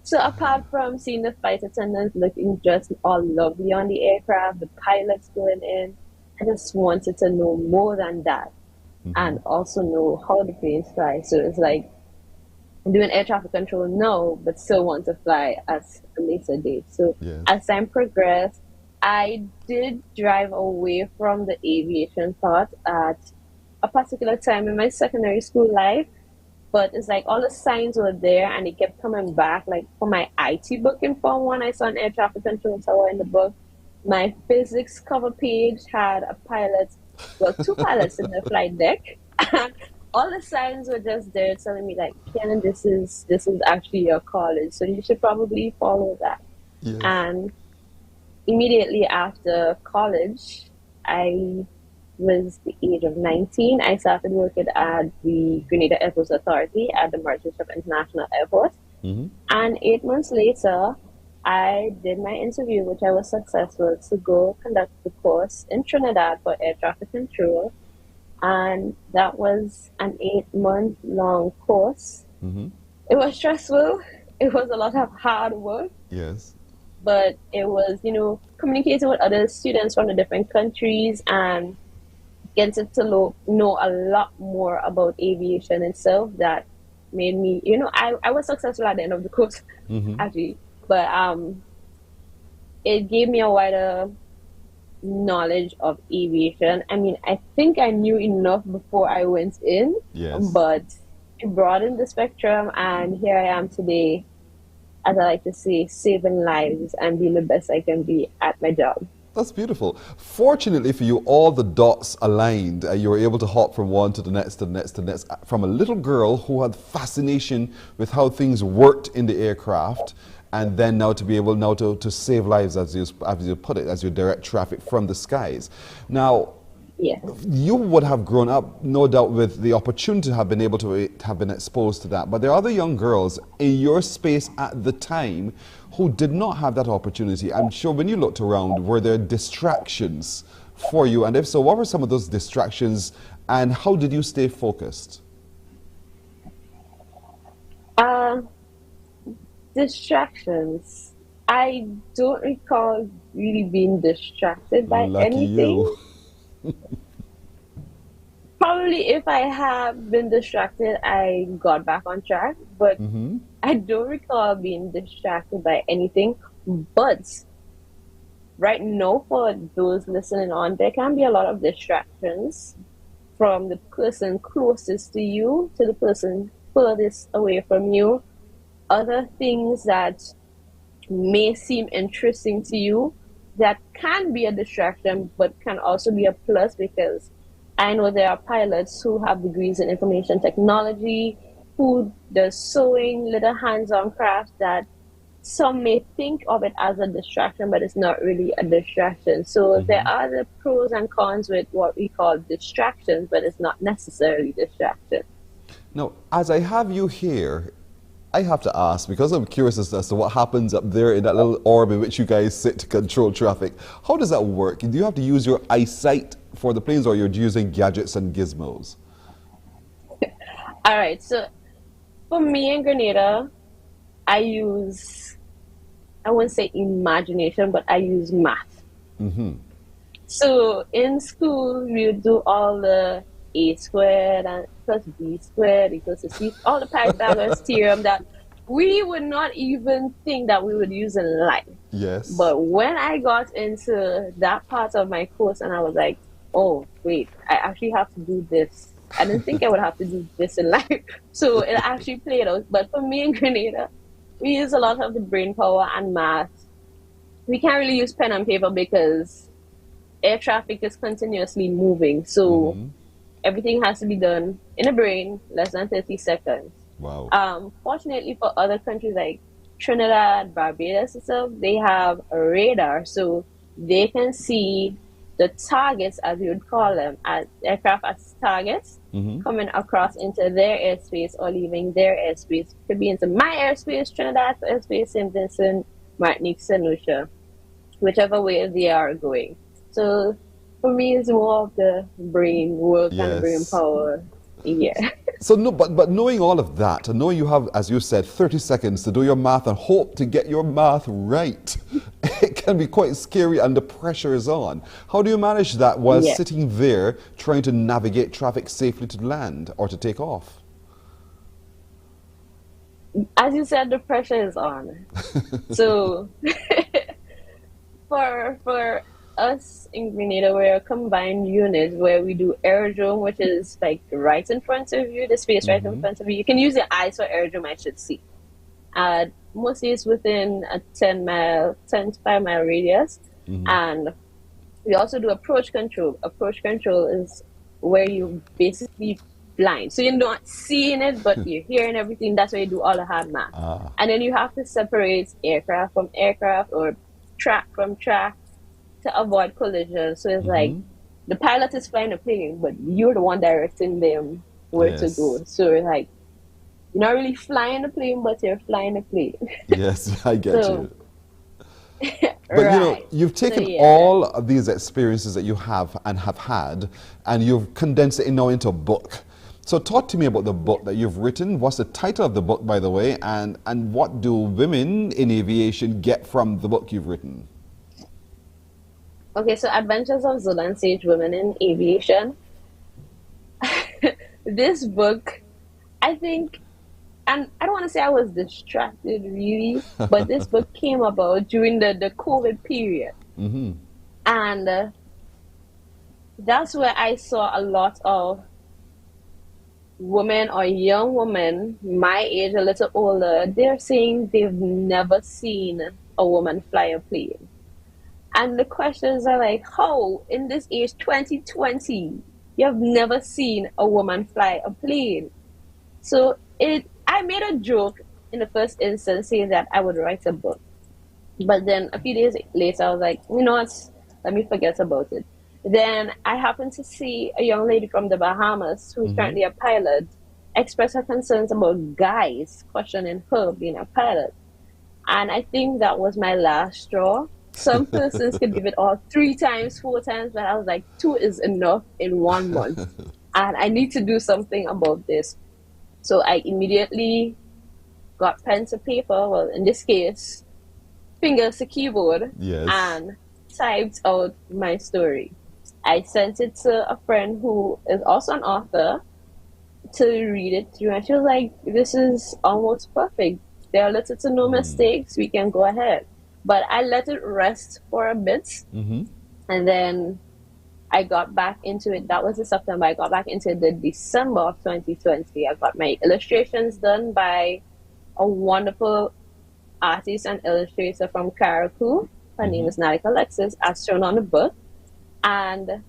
So apart from seeing the flight attendants looking just all lovely on the aircraft, the pilots going in, I just wanted to know more than that and also know how the planes fly. So it's like doing air traffic control now, but still want to fly at a later date. So as time progressed, I did drive away from the aviation part at a particular time in my secondary school life. But it's like all the signs were there and it kept coming back. Like for my IT book in Form 1, I saw an air traffic control tower in the book. My physics cover page had a pilot, well, two pilots in the flight deck. And all the signs were just there telling me like, Kenan, this is actually your college, so you should probably follow that. Yes. And immediately after college, I was the age of 19. I started working at the Grenada Airports Authority at the Marshallship International Airport. And 8 months later, I did my interview, which I was successful to go conduct the course in Trinidad for air traffic control. And that was an 8-month long course. It was stressful. It was a lot of hard work. Yes. But it was, communicating with other students from the different countries and getting to know a lot more about aviation itself that made me, I was successful at the end of the course, actually. But it gave me a wider knowledge of aviation. I mean, I think I knew enough before I went in, but it broadened the spectrum, and here I am today, as I like to say, saving lives and being the best I can be at my job. That's beautiful. Fortunately for you, all the dots aligned. You were able to hop from one to the next, to the next, to the next. From a little girl who had fascination with how things worked in the aircraft, and then now to be able now to save lives, as you put it, as you direct traffic from the skies. Now, you would have grown up, no doubt, with the opportunity to have been able to have been exposed to that. But there are other young girls in your space at the time who did not have that opportunity. I'm sure when you looked around, were there distractions for you? And if so, what were some of those distractions, and how did you stay focused? Distractions. I don't recall really being distracted by anything. Probably if I have been distracted, I got back on track, but I don't recall being distracted by anything. But right now, for those listening on, there can be a lot of distractions from the person closest to you to the person furthest away from you. Other things that may seem interesting to you that can be a distraction, but can also be a plus, because I know there are pilots who have degrees in information technology, who does sewing, little hands-on crafts that some may think of it as a distraction, but it's not really a distraction. So there are the pros and cons with what we call distractions, but it's not necessarily distraction. Now, as I have you here, I have to ask, because I'm curious as to what happens up there in that little orb in which you guys sit to control traffic. How does that work? Do you have to use your eyesight for the planes, or you're using gadgets and gizmos? All right, so For me in Grenada, I use, I wouldn't say imagination, but I use math. Mm-hmm. So in school, we would do all the a squared and plus b squared equals to c, all the Pythagoras theorem that we would not even think that we would use in life. Yes. But when I got into that part of my course and I was like, oh, wait, I actually have to do this. I didn't think I would have to do this in life. So it actually played out. But for me in Grenada, we use a lot of the brain power and math. We can't really use pen and paper because air traffic is continuously moving. So everything has to be done in the brain, less than 30 seconds. Wow. Fortunately for other countries like Trinidad, Barbados and stuff, they have a radar. So they can see the targets, as you would call them, as aircraft as targets coming across into their airspace or leaving their airspace. Could be into my airspace, Trinidad airspace, St. Vincent, Martinique, St. Lucia, whichever way they are going. So for me, it's more of the brain work and the brain power. Yeah. So no, but knowing all of that, and knowing you have, as you said, 30 seconds to do your math and hope to get your math right, it can be quite scary and the pressure is on. How do you manage that while sitting there trying to navigate traffic safely to land or to take off? As you said, the pressure is on. So for us in Grenada, we're a combined unit where we do aerodrome, which is like right in front of you, the space right in front of you. You can use your eyes for aerodrome, I should see. Mostly it's within a 10 to 5 mile radius. And we also do approach control. Approach control is where you basically blind. So you're not seeing it, but you're hearing everything. That's where you do all the hard math. And then you have to separate aircraft from aircraft or track from track to avoid collision. So it's like the pilot is flying a plane, but you're the one directing them where to go. So it's like you're not really flying the plane, but you're flying the plane. Yes, I get you. But right. you know, you've taken all of these experiences that you have and have had, and you've condensed it now into a book. So talk to me about the book that you've written. What's the title of the book, by the way, and what do women in aviation get from the book you've written? Okay, so Adventures of Zola and Sage Women in Aviation. This book, I think, and I don't want to say I was distracted really, but this book came about during the COVID period. And that's where I saw a lot of women or young women, my age, a little older, they're saying they've never seen a woman fly a plane. And the questions are like, how in this age, 2020, you have never seen a woman fly a plane? So I made a joke in the first instance saying that I would write a book. But then a few days later, I was like, you know what, let me forget about it. Then I happened to see a young lady from the Bahamas who's currently a pilot express her concerns about guys questioning her being a pilot. And I think that was my last straw. Some persons could give it all 3 times, 4 times, but I was like, 2 is enough in 1 month. And I need to do something about this. So I immediately got pen to paper, well, in this case, fingers to keyboard, and typed out my story. I sent it to a friend who is also an author to read it through, and she was like, this is almost perfect. There are little to no mistakes, we can go ahead. But I let it rest for a bit, and then I got back into it. That was in September. I got back into it the December of 2020. I got my illustrations done by a wonderful artist and illustrator from Caracou. Her name is Narika Alexis, as shown on the book. And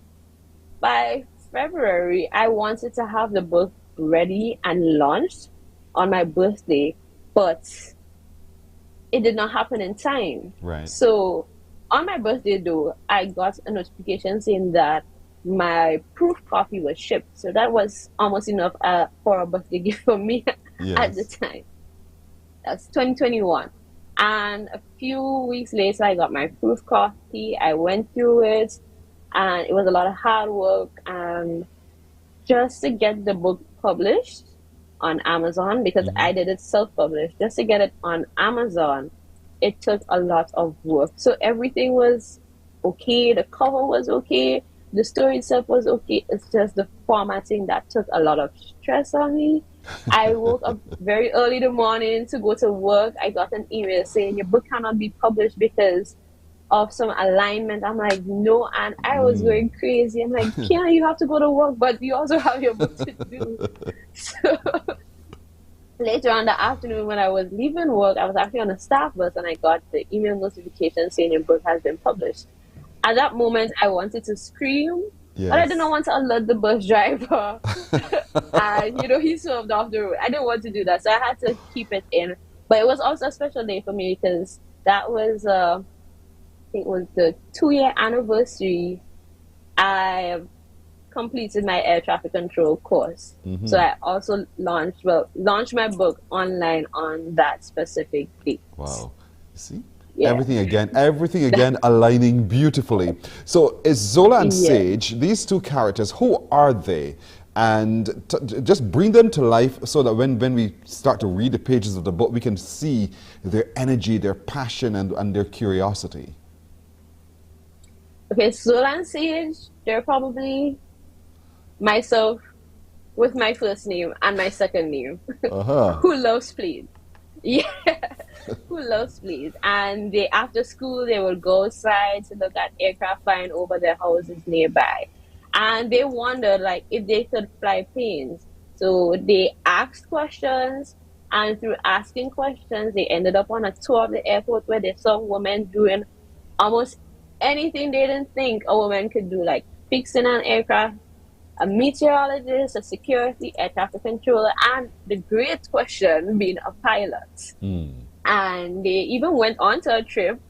by February, I wanted to have the book ready and launched on my birthday, but it did not happen in time. So on my birthday though, I got a notification saying that my proof copy was shipped. So that was almost enough for a birthday gift for me at the time. That's 2021. And a few weeks later, I got my proof copy. I went through it, and it was a lot of hard work. And just to get the book published, on Amazon because I did it self-published. Just to get it on Amazon, it took a lot of work. So everything was okay, the cover was okay, the story itself was okay. It's just the formatting that took a lot of stress on me. I woke up very early in the morning to go to work. I got an email saying your book cannot be published because of some alignment. I'm like, no, and I was going crazy. I'm like, Kiana, you have to go to work, but you also have your book to do. So later on the afternoon when I was leaving work, I was actually on a staff bus and I got the email notification saying your book has been published. At that moment, I wanted to scream, but I didn't want to alert the bus driver. And, he swerved off the road. I didn't want to do that, so I had to keep it in. But it was also a special day for me because that was, I think it was the 2-year anniversary. I completed my air traffic control course. So I also launched my book online on that specific date. Wow. See? Yeah. Everything again aligning beautifully. So is Zola and Sage, these two characters, who are they? And just bring them to life so that when we start to read the pages of the book, we can see their energy, their passion, and their curiosity. Okay, Zola and Sage, they're probably myself with my first name and my second name. Who loves planes. Yeah, who loves planes. And after school, they would go outside to look at aircraft flying over their houses nearby. And they wondered, like, if they could fly planes. So they asked questions, and through asking questions, they ended up on a tour of the airport where they saw women doing almost anything they didn't think a woman could do, like fixing an aircraft, a meteorologist, a security, air traffic controller, and the great question being a pilot. And they even went on to a trip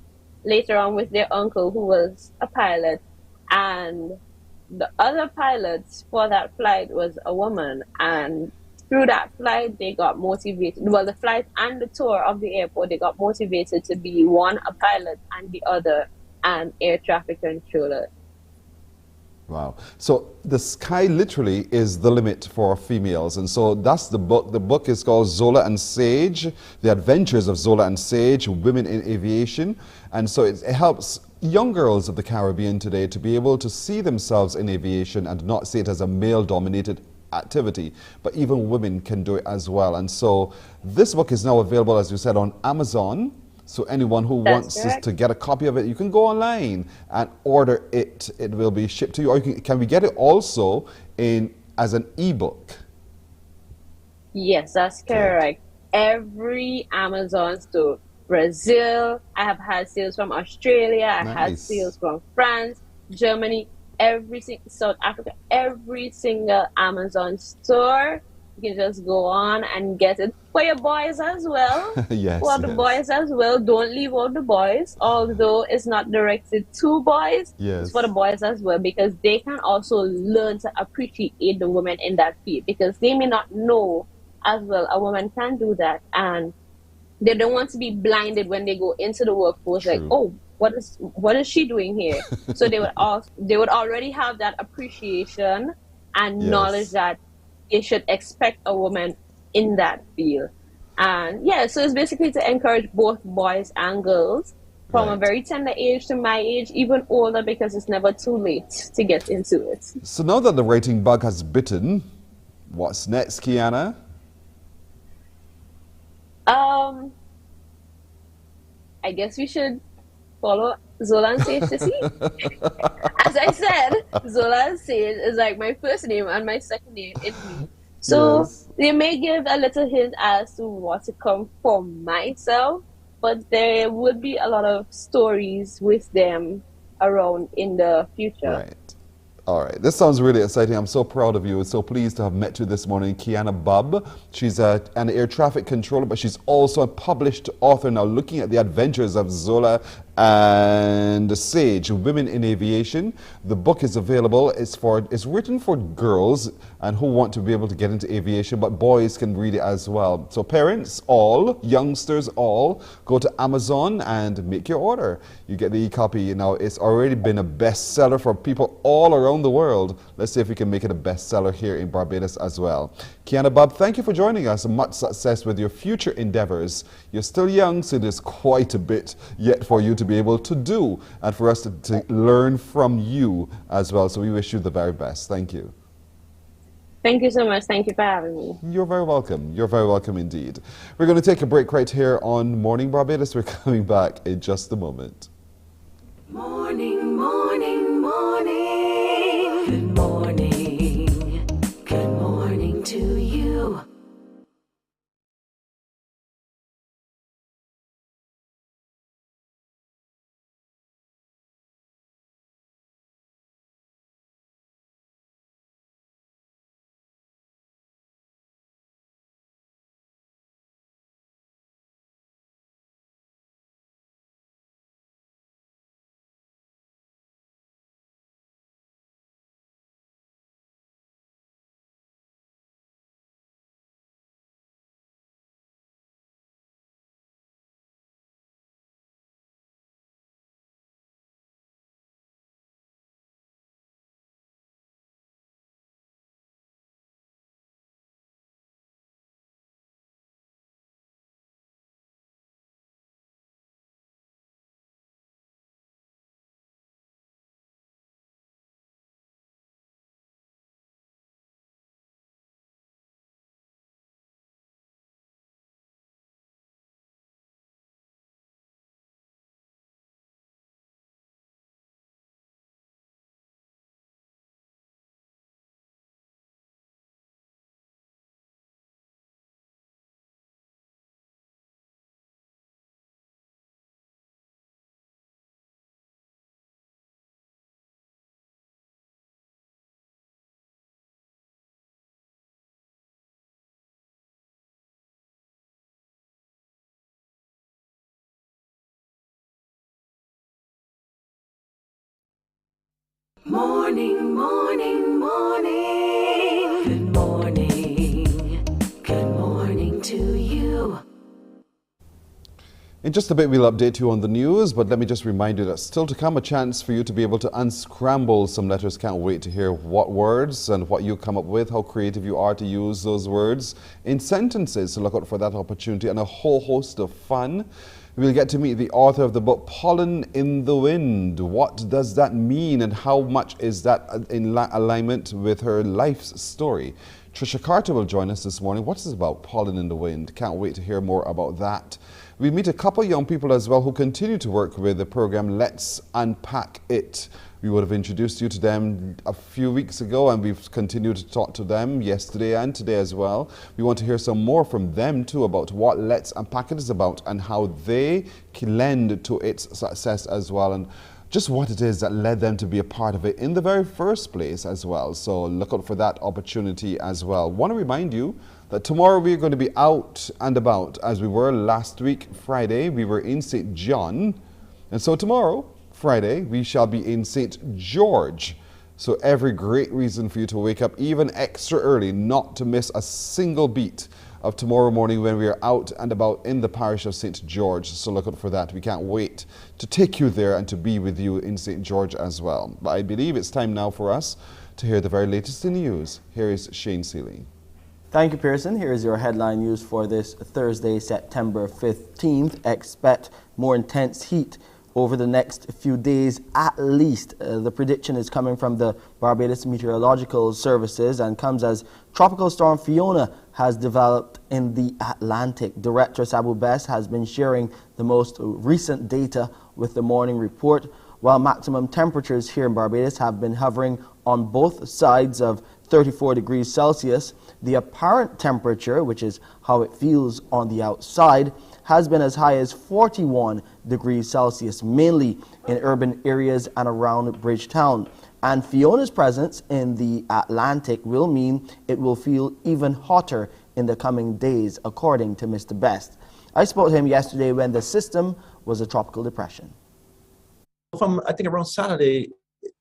later on with their uncle who was a pilot, and the other pilots for that flight was a woman, and through that flight they got motivated. Well, the flight and the tour of the airport, they got motivated to be one a pilot and the other an air traffic controller. Wow. So the sky literally is the limit for females. And so that's the book. The book is called Zola and Sage, The Adventures of Zola and Sage, Women in Aviation. And so it helps young girls of the Caribbean today to be able to see themselves in aviation and not see it as a male-dominated activity, but even women can do it as well. And so this book is now available, as you said, on Amazon. So anyone who wants to get a copy of it, you can go online and order it. It will be shipped to you. Or can we get it also as an ebook? Yes, that's correct. Every Amazon store, Brazil, I have had sales from Australia, I had sales from France, Germany, South Africa, every single Amazon store. You can just go on and get it for your boys as well. For the boys as well. Don't leave out the boys, although it's not directed to boys. It's for the boys as well, because they can also learn to appreciate the women in that field, because they may not know as well a woman can do that, and they don't want to be blinded when they go into the workforce. Like, oh, what is she doing here? So they would already have that appreciation and knowledge that they should expect a woman in that field. And so it's basically to encourage both boys and girls from a very tender age to my age, even older, because it's never too late to get into it. So now that the writing bug has bitten, what's next, Kiana? I guess we should follow Zola and Sage to see. As I said, Zola and Sage is like my first name and my second name in me. So they may give a little hint as to what to come for myself, but there would be a lot of stories with them around in the future. Right. All right. This sounds really exciting. I'm so proud of you. So pleased to have met you this morning, Kiana Bubb. She's an air traffic controller, but she's also a published author now, looking at the adventures of Zola and Sage, Women in Aviation. The book is available. It's written for girls and who want to be able to get into aviation, but boys can read it as well. So parents, all, youngsters, all, go to Amazon and make your order. You get the e-copy. Now, it's already been a bestseller for people all around the world. Let's see if we can make it a bestseller here in Barbados as well. Kiana Bob, thank you for joining us. Much success with your future endeavors. You're still young, so there's quite a bit yet for you to be able to do and for us to learn from you as well. So we wish you the very best. Thank you. Thank you so much. Thank you for having me. You're very welcome. You're very welcome indeed. We're going to take a break right here on Morning Barbados. We're coming back in just a moment. Morning, morning, morning. Good morning. Good morning to you. Morning, morning, morning. Good morning. Good morning to you. In just a bit, we'll update you on the news, but let me just remind you that still to come a chance for you to be able to unscramble some letters. Can't wait to hear what words and what you come up with, how creative you are to use those words in sentences. So look out for that opportunity and a whole host of fun. We'll get to meet the author of the book, Pollen in the Wind. What does that mean and how much is that in alignment with her life's story? Trisha Carter will join us this morning. What's this about, Pollen in the Wind? Can't wait to hear more about that. We meet a couple of young people as well who continue to work with the program Let's Unpack It. We would have introduced you to them a few weeks ago and we've continued to talk to them yesterday and today as well. We want to hear some more from them too about what Let's Unpack It is about and how they lend to its success as well, and just what it is that led them to be a part of it in the very first place as well. So look out for that opportunity as well. Want to remind you that tomorrow we're going to be out and about as we were last week, Friday. We were in St. John, and so tomorrow, Friday, we shall be in St. George. So every great reason for you to wake up even extra early, not to miss a single beat of tomorrow morning when we are out and about in the parish of St. George. So look out for that. We can't wait to take you there and to be with you in St. George as well. But I believe it's time now for us to hear the very latest in news. Here is Shane Seeley. Thank you, Pearson. Here is your headline news for this Thursday, September 15th. Expect more intense heat over the next few days at least. The prediction is coming from the Barbados Meteorological Services and comes as Tropical Storm Fiona has developed in the Atlantic. Director Sabu Best has been sharing the most recent data with the morning report, while maximum temperatures here in Barbados have been hovering on both sides of 34 degrees Celsius. The apparent temperature, which is how it feels on the outside, has been as high as 41 degrees Celsius, mainly in urban areas and around Bridgetown. And Fiona's presence in the Atlantic will mean it will feel even hotter in the coming days, according to Mr. Best. I spoke to him yesterday when the system was a tropical depression. from, I think around Saturday,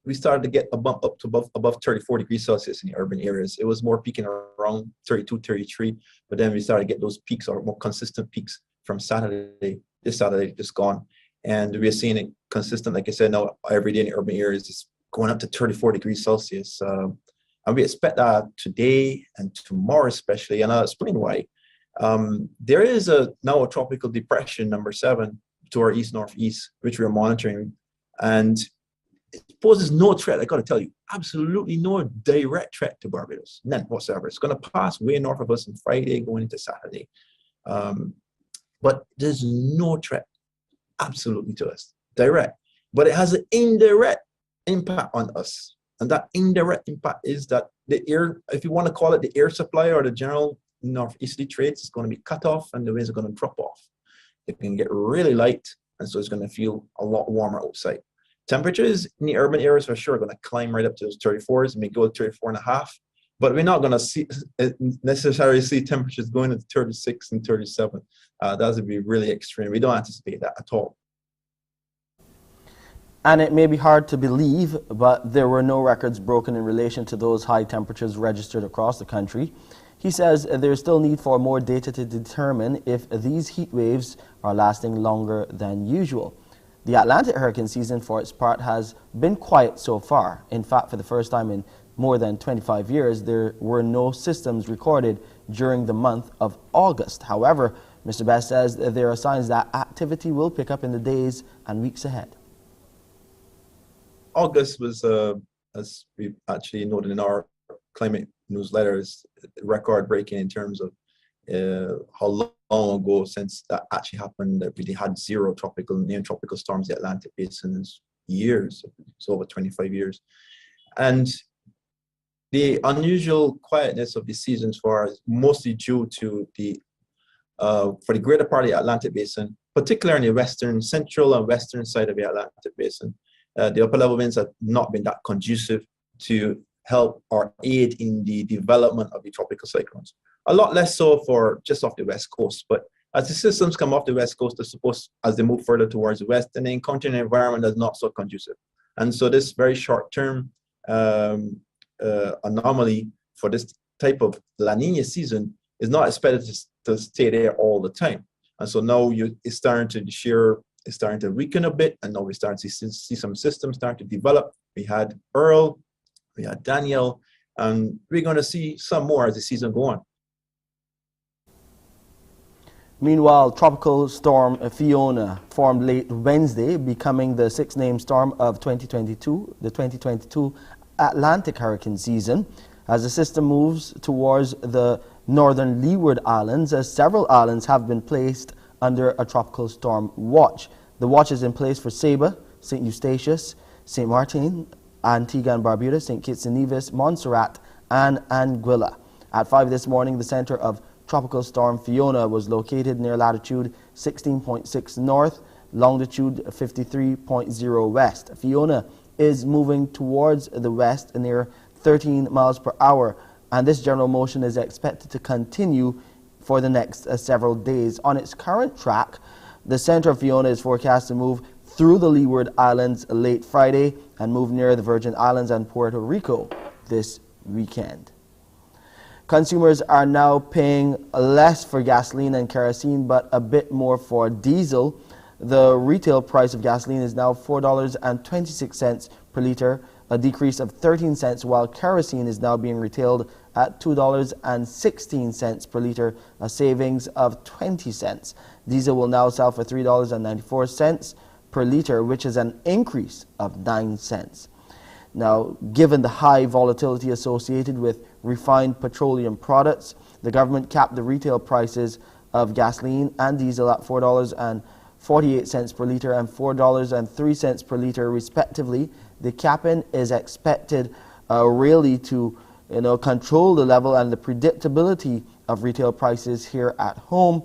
we started to get a bump up to above 34 degrees Celsius in the urban areas. It was more peaking around 32, 33, but then we started to get those peaks or more consistent peaks from Saturday. This Saturday just gone. And we're seeing it consistent, like I said, now every day in the urban areas is going up to 34 degrees Celsius. And we expect that today and tomorrow especially, and I'll explain why. There is now a tropical depression, number 7, to our east-northeast, which we're monitoring. And it poses no threat, I got to tell you, absolutely no direct threat to Barbados, none whatsoever. It's going to pass way north of us on Friday going into Saturday. But there's no threat, absolutely, to us, direct. But it has an indirect impact on us. And that indirect impact is that the air, if you want to call it the air supply or the general northeasterly trades, is going to be cut off and the winds are going to drop off. It can get really light, and so it's going to feel a lot warmer outside. Temperatures in the urban areas for sure are going to climb right up to those 34s, may go to 34.5, but we're not going to necessarily see temperatures going to 36 and 37. That would be really extreme. We don't anticipate that at all. And it may be hard to believe, but there were no records broken in relation to those high temperatures registered across the country. He says there's still need for more data to determine if these heat waves are lasting longer than usual. The Atlantic hurricane season, for its part, has been quiet so far. In fact, for the first time in more than 25 years, there were no systems recorded during the month of August. However, Mr. Best says there are signs that activity will pick up in the days and weeks ahead. August was, as we actually noted in our climate newsletters, record-breaking in terms of how long ago since that actually happened that we had 0 tropical, near-tropical storms in the Atlantic Basin is years. It's over 25 years. And the unusual quietness of the seasons for us mostly due to the, for the greater part of the Atlantic Basin, particularly in the western, central and western side of the Atlantic Basin, the upper level winds have not been that conducive to help or aid in the development of the tropical cyclones. A lot less so for just off the west coast, but as the systems come off the west coast, they're supposed, as they move further towards the west, then they encounter an environment that's not so conducive. And so this very short-term anomaly for this type of La Nina season is not expected to stay there all the time. And so now it's starting to shear, it's starting to weaken a bit, and now we're starting to see some systems start to develop. We had Earl, we had Daniel, and we're going to see some more as the season goes on. Meanwhile, Tropical Storm Fiona formed late Wednesday, becoming the 6th named storm of 2022, the 2022 Atlantic hurricane season. As the system moves towards the northern Leeward Islands, several islands have been placed under a tropical storm watch. The watch is in place for Saba, St. Eustatius, St. Martin, Antigua and Barbuda, St. Kitts and Nevis, Montserrat, and Anguilla. At 5 this morning, the center of Tropical Storm Fiona was located near latitude 16.6 north, longitude 53.0 west. Fiona is moving towards the west near 13 miles per hour, and this general motion is expected to continue for the next several days. On its current track, the center of Fiona is forecast to move through the Leeward Islands late Friday and move near the Virgin Islands and Puerto Rico this weekend. Consumers are now paying less for gasoline and kerosene, but a bit more for diesel. The retail price of gasoline is now $4.26 per litre, a decrease of 13 cents, while kerosene is now being retailed at $2.16 per litre, a savings of 20 cents. Diesel will now sell for $3.94 per litre, which is an increase of 9 cents. Now, given the high volatility associated with refined petroleum products, the government capped the retail prices of gasoline and diesel at $4.48 per litre and $4.03 per litre respectively. The capping is expected really to control the level and the predictability of retail prices here at home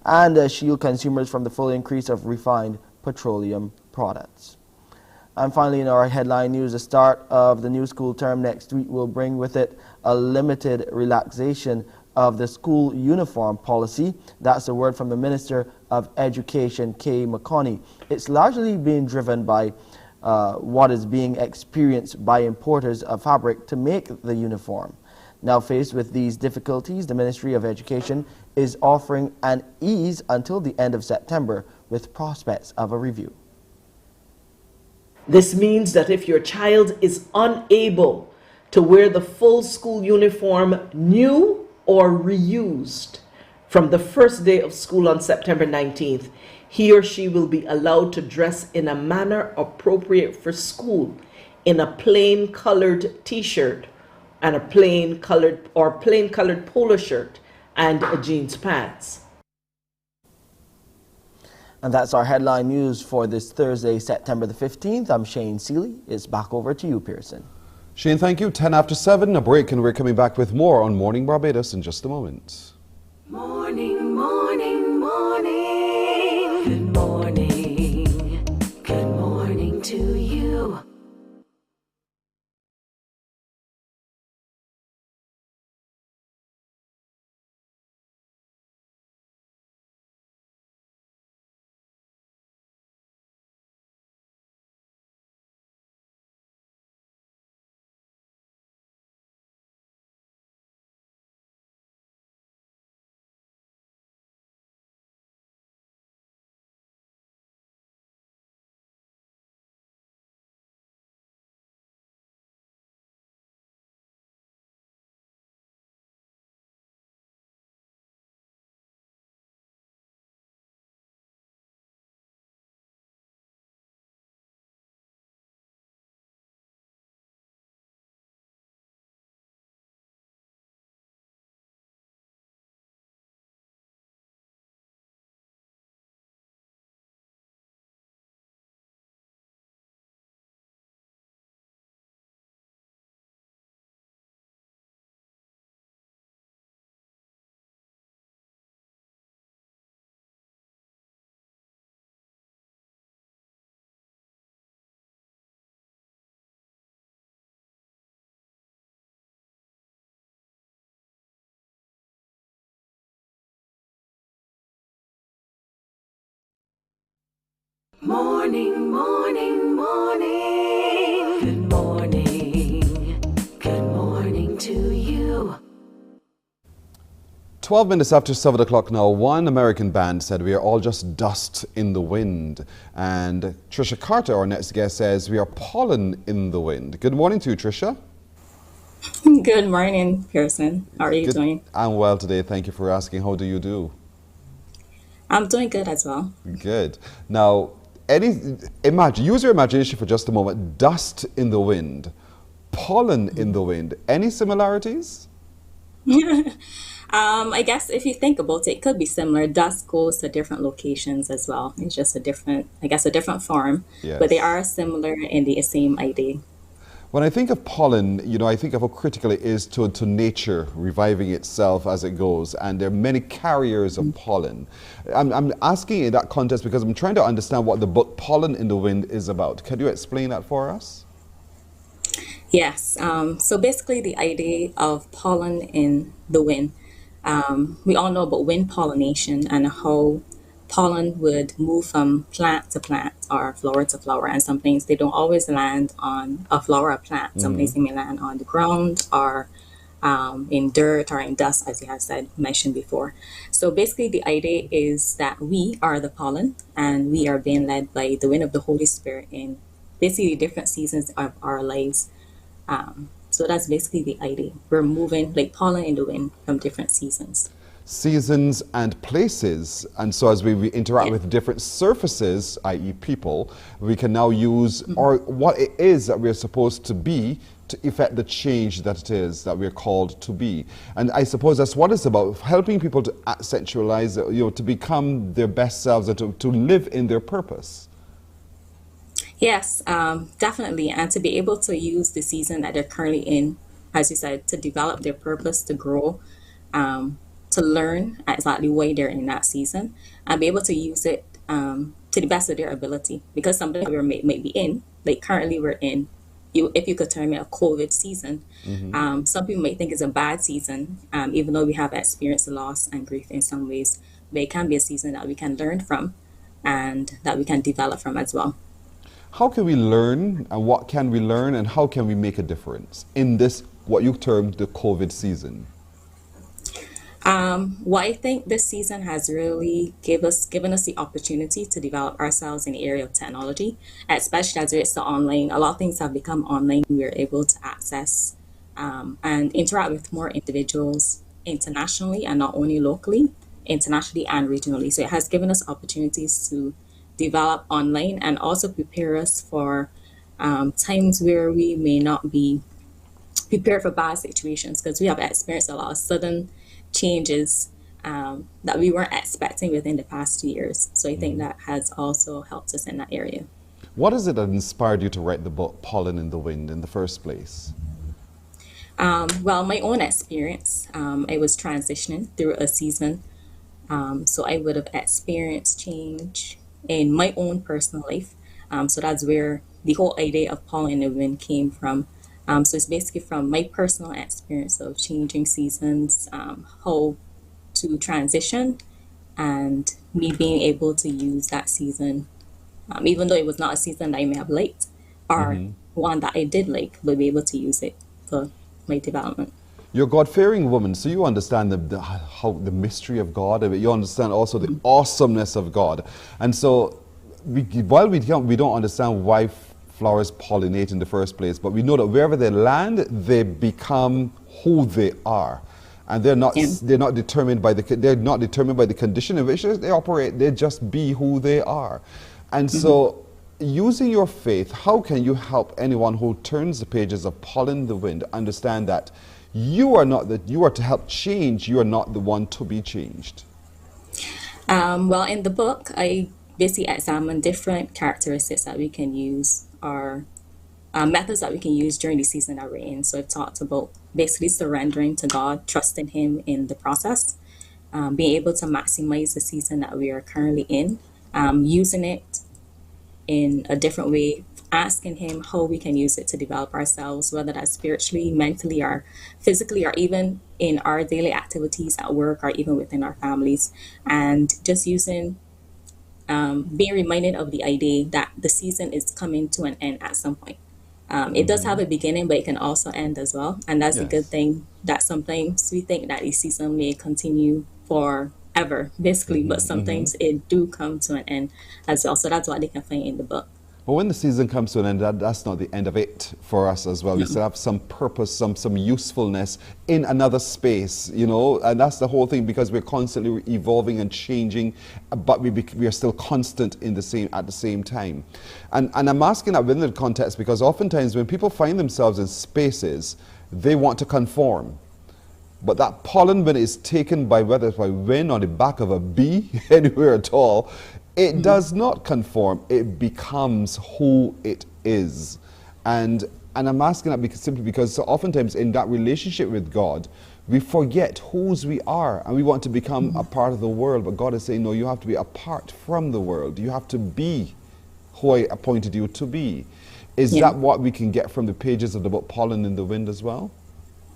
and shield consumers from the full increase of refined petroleum products. And finally, in our headline news, the start of the new school term next week will bring with it a limited relaxation of the school uniform policy. That's a word from the Minister of Education, Kay McConney. It's largely being driven by what is being experienced by importers of fabric to make the uniform. Now faced with these difficulties, the Ministry of Education is offering an ease until the end of September with prospects of a review. This means that if your child is unable to wear the full school uniform, new or reused, from the first day of school on September 19th, he or she will be allowed to dress in a manner appropriate for school in a plain colored t-shirt and a plain colored polo shirt and a jeans pants. And that's our headline news for this Thursday, September the 15th. I'm Shane Seeley. It's back over to you, Pearson. Shane, thank you. 10 after 7, a break, and we're coming back with more on Morning Barbados in just a moment. Morning, morning, morning. Good morning. Good morning to you. Morning, morning, morning. Good morning. Good morning to you. 12 minutes after 7 o'clock now, one American band said we are all just dust in the wind. And Trisha Carter, our next guest, says we are pollen in the wind. Good morning to you, Trisha. Good morning, Pearson. How are you doing? I'm well today. Thank you for asking. How do you do? I'm doing good as well. Good. Now, use your imagination for just a moment. Dust in the wind, pollen in the wind. Any similarities? I guess if you think about it, it could be similar. Dust goes to different locations as well. It's just a different form. Yes. But they are similar in the same idea. When I think of pollen, I think of how critical it is to nature reviving itself as it goes, and there are many carriers of pollen. I'm asking in that context because I'm trying to understand what the book Pollen in the Wind is about. Can you explain that for us? Yes. So basically the idea of pollen in the wind, we all know about wind pollination and how pollen would move from plant to plant or flower to flower, and some things they don't always land on a flower or plant. Some things they may land on the ground or in dirt or in dust, as you have mentioned before. So basically the idea is that we are the pollen and we are being led by the wind of the Holy Spirit in basically different seasons of our lives. So that's basically the idea. We're moving like pollen in the wind from different seasons. Seasons and places, and so as we interact with different surfaces, i.e. people, we can now use or what it is that we're supposed to be to effect the change that it is that we're called to be. And I suppose that's what it's about, helping people to accentualize, to become their best selves and to live in their purpose. Yes, definitely, and to be able to use the season that they're currently in, as you said, to develop their purpose, to grow, to learn exactly why they're in that season and be able to use it to the best of their ability. Because something we may be in, like currently we're in, if you could term it a COVID season, some people might think it's a bad season, even though we have experienced loss and grief in some ways, but it can be a season that we can learn from and that we can develop from as well. How can we learn, and what can we learn, and how can we make a difference in this, what you termed the COVID season? Well, I think this season has really given us the opportunity to develop ourselves in the area of technology, especially as it's the online. A lot of things have become online. We're able to access and interact with more individuals internationally and not only locally, internationally and regionally. So it has given us opportunities to develop online and also prepare us for times where we may not be prepared for bad situations, because we have experienced a lot of sudden changes that we weren't expecting within the past 2 years. So I think that has also helped us in that area. What is it that inspired you to write the book Pollen in the Wind in the first place? Well, my own experience, I was transitioning through a season. So I would have experienced change in my own personal life. So that's where the whole idea of Pollen in the Wind came from. So it's basically from my personal experience of changing seasons, how to transition, and me being able to use that season, even though it was not a season that I may have liked, or one that I did like, but be able to use it for my development. You're a God-fearing woman, so you understand the mystery of God. You understand also the awesomeness of God. And so, while we don't understand why flowers pollinate in the first place, but we know that wherever they land, they become who they are, and they're not determined by the condition in which they operate. They just be who they are. And so, using your faith, how can you help anyone who turns the pages of Pollen in the Wind understand that you are to help change, you are not the one to be changed? Well, in the book, I basically examine different characteristics that we can use, or methods that we can use during the season that we're in. So I've talked about basically surrendering to God, trusting Him in the process, being able to maximize the season that we are currently in, using it in a different way, asking Him how we can use it to develop ourselves, whether that's spiritually, mentally, or physically, or even in our daily activities at work, or even within our families. And just using, being reminded of the idea that the season is coming to an end at some point. It does have a beginning, but it can also end as well. And that's a good thing, that sometimes we think that the season may continue forever, basically, but sometimes it do come to an end as well. So that's what they can find in the book. But when the season comes to an end, that's not the end of it for us as well. We still have some purpose, some usefulness in another space, you know, and that's the whole thing, because we're constantly evolving and changing, but we are still constant at the same time. And I'm asking that within the context because oftentimes when people find themselves in spaces, they want to conform. But that pollen, when it's taken by, whether it's by wind or the back of a bee, anywhere at all, it does not conform. It becomes who it is. And I'm asking that simply because so oftentimes in that relationship with God, we forget whose we are and we want to become a part of the world. But God is saying, no, you have to be apart from the world. You have to be who I appointed you to be. Is that what we can get from the pages of the book Pollen in the Wind as well?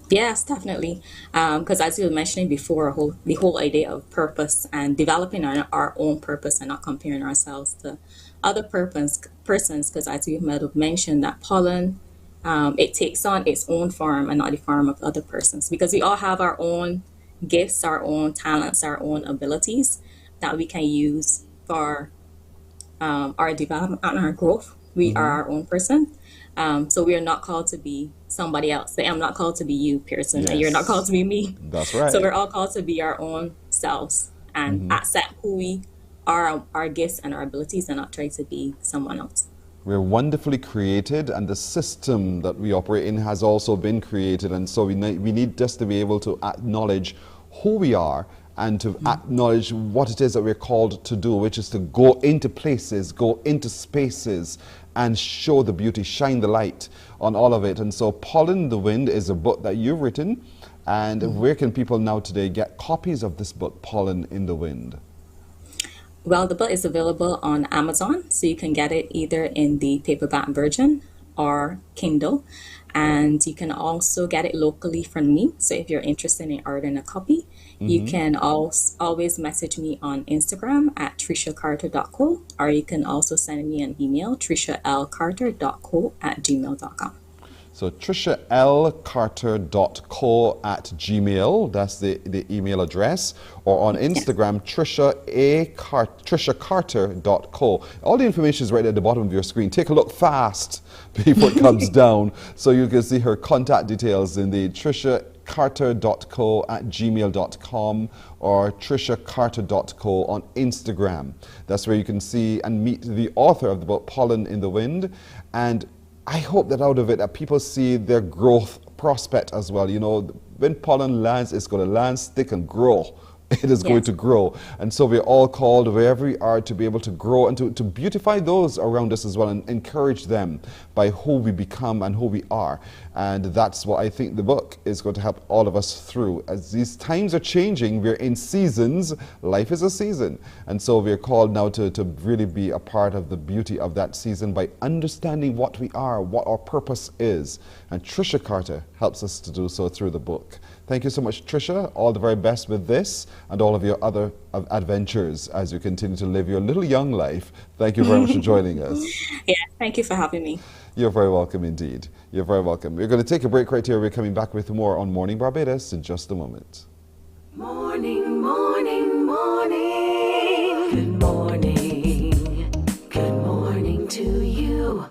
Yes, definitely. Because as you were mentioning before, the whole idea of purpose and developing our own purpose and not comparing ourselves to other persons, because as you might have mentioned, that pollen, it takes on its own form and not the form of other persons, because we all have our own gifts, our own talents, our own abilities that we can use for our development and our growth. We are our own person. So we are not called to be somebody else. I'm not called to be you, Pearson, and you're not called to be me. That's right. So we're all called to be our own selves and accept who we are, our gifts and our abilities, and not try to be someone else. We're wonderfully created, and the system that we operate in has also been created. And so we need just to be able to acknowledge who we are and to acknowledge what it is that we're called to do, which is to go into places, go into spaces, and show the beauty, shine the light on all of it. And so Pollen in the Wind is a book that you've written. And where can people now today get copies of this book, Pollen in the Wind? Well, the book is available on Amazon, so you can get it either in the paperback version or Kindle. And you can also get it locally from me. So if you're interested in ordering a copy, You can always message me on Instagram at trishacarter.co, or you can also send me an email, trishalcarter.co@gmail.com. So trishalcarter.co@gmail, that's the email address, or on Instagram, trishacarter.co. All the information is right at the bottom of your screen. Take a look fast before it comes down, so you can see her contact details in the trishacarter.co@gmail.com or trishacarter.co on Instagram. That's where you can see and meet the author of the book Pollen in the Wind. And I hope that out of it, that people see their growth prospect as well. You know, when pollen lands, it's going to land, stick, and grow. It is going to grow. And so we're all called, wherever we are, to be able to grow and to beautify those around us as well and encourage them by who we become and who we are. And that's what I think the book is going to help all of us through. As these times are changing, we're in seasons. Life is a season. And so we're called now to really be a part of the beauty of that season by understanding what we are, what our purpose is. And Trisha Carter helps us to do so through the book. Thank you so much, Trisha. All the very best with this and all of your other adventures as you continue to live your little young life. Thank you very much for joining us. Yeah, thank you for having me. You're very welcome indeed. You're very welcome. We're going to take a break right here. We're coming back with more on Morning Barbados in just a moment. Morning, morning, morning. Good morning. Good morning to you.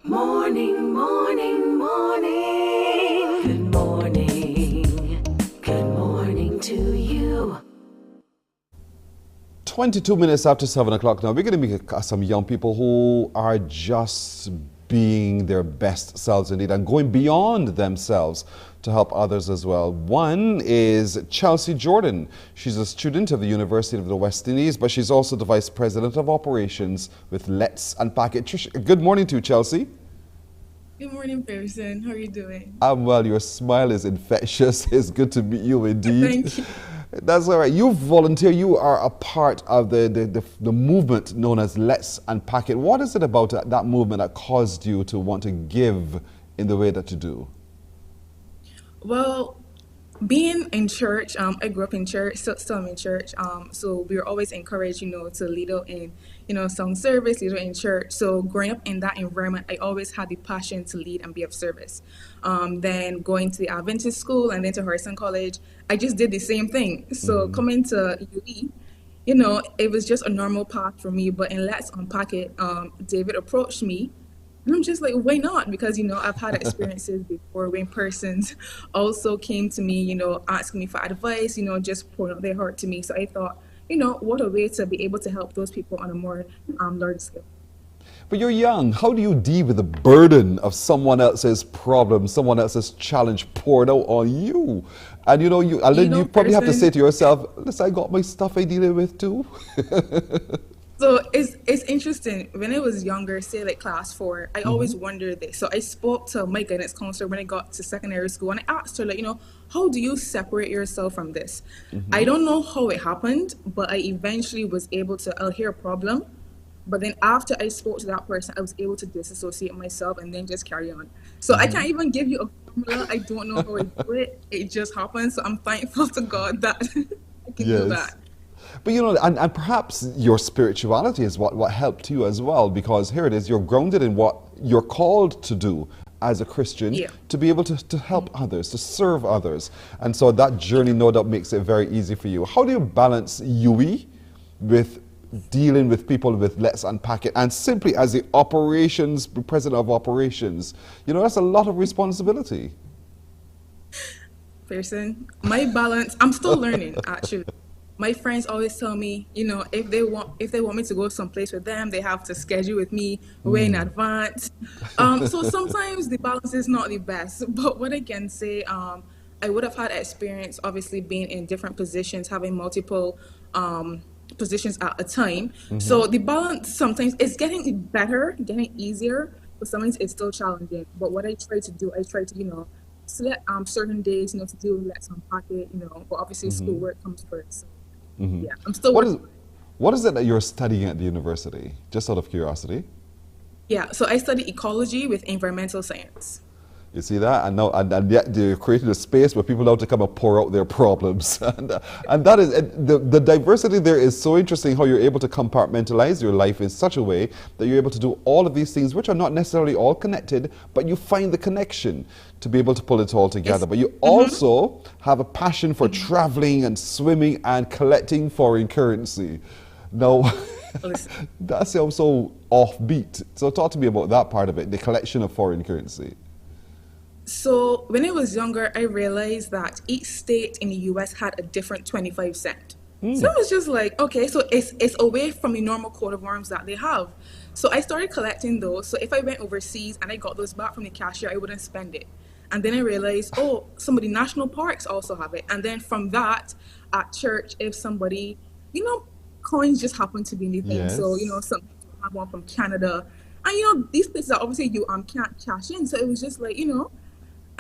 Morning, morning, morning. Good morning. Good morning to you. 22 minutes after 7 o'clock now. We're going to meet some young people who are just being their best selves indeed and going beyond themselves to help others as well. One is Chelsea Jordan. She's a student of the University of the West Indies, but she's also the Vice President of Operations with Let's Unpack It. Good morning to you, Chelsea. Good morning, Pearson. How are you doing? I'm well. Your smile is infectious. It's good to meet you indeed. Thank you. That's all right. You volunteer. You are a part of the movement known as Let's Unpack It. What is it about that movement that caused you to want to give in the way that you do? Well, being in church, I grew up in church, still I'm in church. So we were always encouraged, to lead out in, song service, lead out in church. So growing up in that environment, I always had the passion to lead and be of service. Then going to the Adventist school and then to Harrison College, I just did the same thing. So coming to UE, it was just a normal path for me. But in Let's Unpack It, David approached me. And I'm just like, why not? Because, I've had experiences before when persons also came to me, asking me for advice, just pouring out their heart to me. So I thought, what a way to be able to help those people on a more large scale. But you're young. How do you deal with the burden of someone else's problem, someone else's challenge poured out on you? And you probably have to say to yourself, listen, I got my stuff I deal with too. So it's interesting. When I was younger, say like class 4, I always wondered this. So I spoke to my guidance counselor when I got to secondary school, and I asked her, how do you separate yourself from this? I don't know how it happened, but I eventually was able to, I'll hear a problem. But then after I spoke to that person, I was able to disassociate myself and then just carry on. So I can't even give you a formula. I don't know how I do it. It just happens. So I'm thankful to God that I can do Yes. that. But and perhaps your spirituality is what helped you as well, because here it is, you're grounded in what you're called to do as a Christian, Yeah. to be able to help others, to serve others. And so that journey no doubt makes it very easy for you. How do you balance UE with dealing with people with Let's Unpack It and simply as the president of operations? That's a lot of responsibility. My balance, I'm still learning actually. My friends always tell me, if they want me to go someplace with them, they have to schedule with me way in advance. So sometimes the balance is not the best. But what I can say, I would have had experience, obviously being in different positions, having multiple positions at a time. So the balance sometimes is getting better, getting easier, but sometimes it's still challenging. But what I try to do, select certain days, to do Let's Unpack It, but obviously schoolwork comes first. So. Yeah, I'm still working. What is it that you're studying at the university? Just out of curiosity. Yeah, so I study ecology with environmental science. You see that? And yet they're creating a space where people now to come and pour out their problems. and that is, the diversity there is so interesting, how you're able to compartmentalize your life in such a way that you're able to do all of these things, which are not necessarily all connected, but you find the connection to be able to pull it all together. But you also have a passion for traveling and swimming and collecting foreign currency. Now, that sounds so offbeat. So talk to me about that part of it, the collection of foreign currency. So when I was younger, I realized that each state in the US had a different 25 cent. So I was just like, okay, so it's away from the normal coat of arms that they have. So I started collecting those. So if I went overseas and I got those back from the cashier, I wouldn't spend it. And then I realized, some of the national parks also have it. And then from that, at church, if somebody, coins just happen to be in the thing. Yes. So, some people have one from Canada. And, these places are obviously you can't cash in. So it was just like,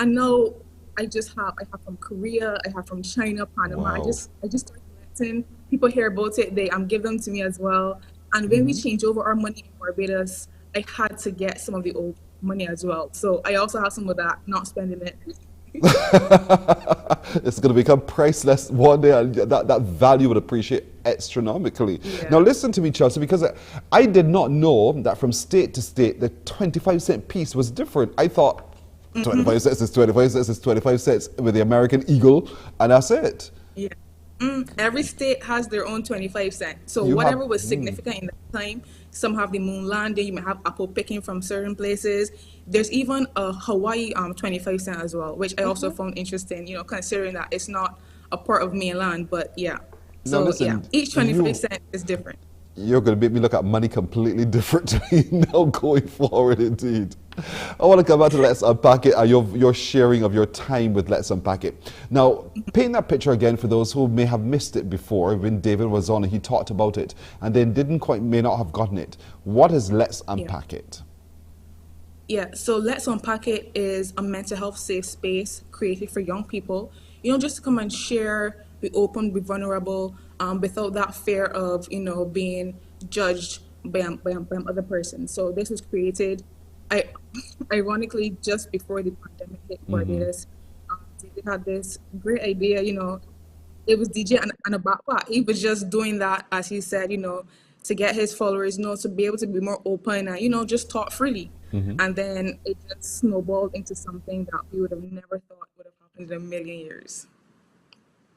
I know I have from Korea, I have from China, Panama. Wow. I just started collecting. People hear about it, they give them to me as well. And when we change over our money in Barbados, I had to get some of the old money as well. So I also have some of that, not spending it. It's going to become priceless one day, and that value would appreciate astronomically. Yeah. Now listen to me, Chelsea, because I did not know that from state to state the 25 cent piece was different. I thought 25 cents is 25 cents is 25 cents with the American Eagle, and that's it. Yeah. Every state has their own 25 cents. So You whatever have- was significant in that time, some have the moon landing, you may have apple picking from certain places. There's even a Hawaii 25 cent as well, which I also found interesting, considering that it's not a part of mainland, but yeah. Now So listen, each 25 cent is different. You're going to make me look at money completely differently now going forward, indeed. I want to come back to Let's Unpack It and your sharing of your time with Let's Unpack It. Now, paint that picture again for those who may have missed it before when David was on and he talked about it and then may not have gotten it. What is Let's Unpack It? Yeah, so Let's Unpack It is a mental health safe space created for young people, just to come and share, be open, be vulnerable, without that fear of, being judged by other person. So this was created, ironically, just before the pandemic hit Barbados. They had this great idea, it was DJ and a backpack. He was just doing that, as he said, to get his followers, to be able to be more open and, just talk freely. And then it just snowballed into something that we would have never thought would have happened in a million years.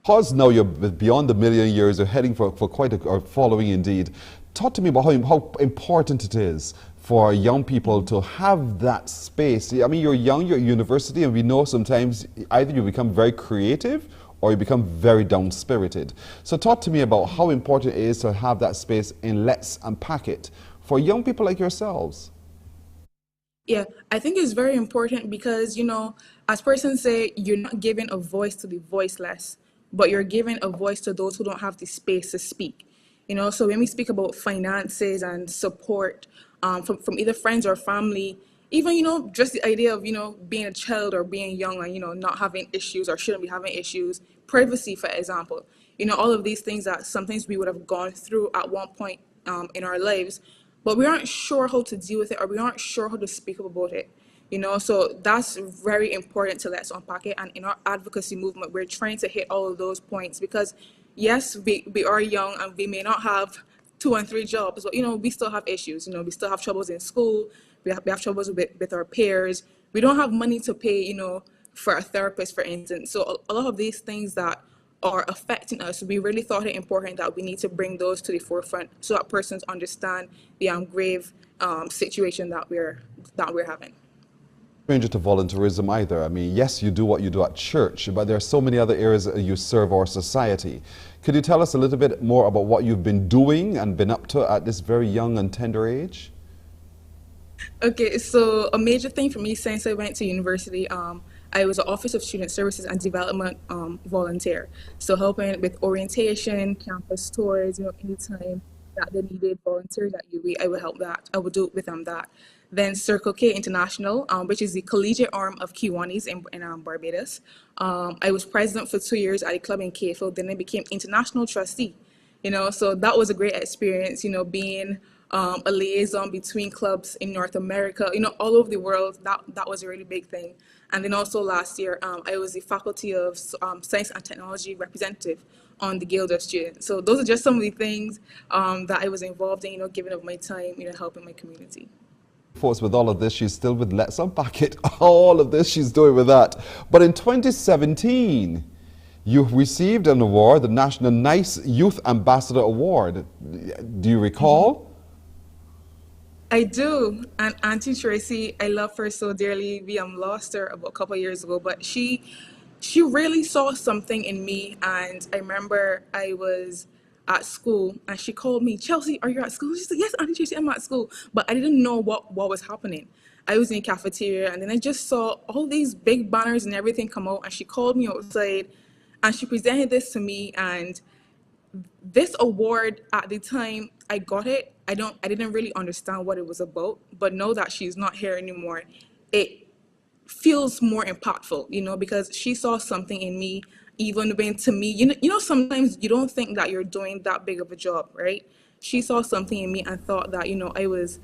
Because now you're beyond the million years, you're heading for quite a following indeed. Talk to me about how important it is for young people to have that space. I mean, you're young, you're at university, and we know sometimes either you become very creative or you become very down-spirited. So talk to me about how important it is to have that space in Let's Unpack It for young people like yourselves. Yeah, I think it's very important because, as persons say, you're not giving a voice to the voiceless, but you're giving a voice to those who don't have the space to speak. So when we speak about finances and support from either friends or family, even, just the idea of, being a child or being young and, not having issues or shouldn't be having issues, privacy, for example, all of these things that sometimes we would have gone through at one point in our lives, but we aren't sure how to deal with it or we aren't sure how to speak up about it. You know, so that's very important to Let's Unpack It. And in our advocacy movement, we're trying to hit all of those points because, yes, we are young and we may not have 2 and 3 jobs, but, you know, we still have issues. You know, we still have troubles in school. We have troubles with our peers. We don't have money to pay, you know, for a therapist, for instance. So a lot of these things that are affecting us, we really thought it important that we need to bring those to the forefront so that persons understand the grave situation that we're having. Stranger to volunteerism either. I mean, yes, you do what you do at church, but there are so many other areas that you serve our society. Could you tell us a little bit more about what you've been doing and been up to at this very young and tender age? Okay, so a major thing for me since I went to university, I was an Office of Student Services and Development volunteer. So helping with orientation, campus tours, you know, anytime that they needed volunteers at UWI, I would help that. I would do with them that. Then Circle K International, which is the collegiate arm of Kiwanis in Barbados. I was president for 2 years at a club in Kayfield, then I became international trustee. You know, so that was a great experience, you know, being a liaison between clubs in North America, you know, all over the world. That was a really big thing. And then also last year, I was the Faculty of Science and Technology representative on the Guild of Students. So those are just some of the things that I was involved in, you know, giving up my time, you know, helping my community. Force with all of this, she's still with Let's Unpack It. All of this she's doing with that. But in 2017, you received an award, the National Nice Youth Ambassador Award. Do you recall? I do. And Auntie Tracy, I love her so dearly. We lost her about a couple of years ago, but she really saw something in me. And I remember I was at school and she called me, Chelsea, are you at school? She said, yes, Auntie Tracy, I'm at school. But I didn't know what was happening. I was in the cafeteria and then I just saw all these big banners and everything come out, and she called me outside and she presented this to me. And this award, at the time I got it, I didn't really understand what it was about, but now that she's not here anymore, it feels more impactful, you know, because she saw something in me. Even when to me, you know, sometimes you don't think that you're doing that big of a job, right? She saw something in me and thought that, you know, I was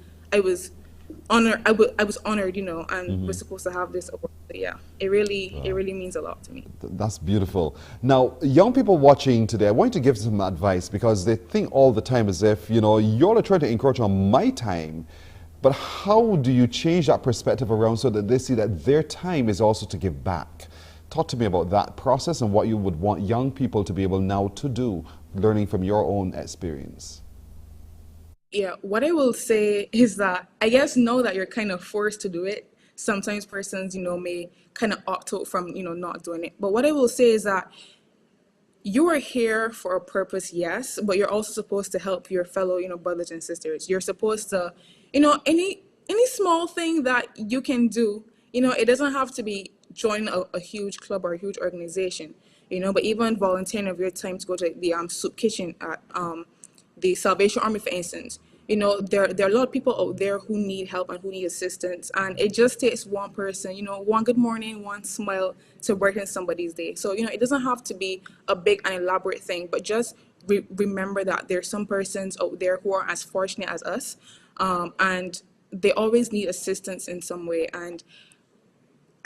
honored. I was honored, you know, and was supposed to have this award. But yeah, it really means a lot to me. That's beautiful. Now, young people watching today, I want you to give some advice, because they think all the time as if, you know, you're trying to encroach on my time. But how do you change that perspective around so that they see that their time is also to give back? Talk to me about that process and what you would want young people to be able now to do, learning from your own experience. Yeah, what I will say is that I guess know that you're kind of forced to do it. Sometimes persons, you know, may kind of opt out from, you know, not doing it. But what I will say is that you are here for a purpose, yes, but you're also supposed to help your fellow, you know, brothers and sisters. You're supposed to, you know, any small thing that you can do, you know, it doesn't have to be join a huge club or a huge organization, you know, but even volunteering of your time to go to the soup kitchen at the Salvation Army, for instance. You know, there are a lot of people out there who need help and who need assistance, and it just takes one person, you know, one good morning, one smile to brighten somebody's day. So, you know, it doesn't have to be a big and elaborate thing, but just remember that there's some persons out there who are as fortunate as us, and they always need assistance in some way. And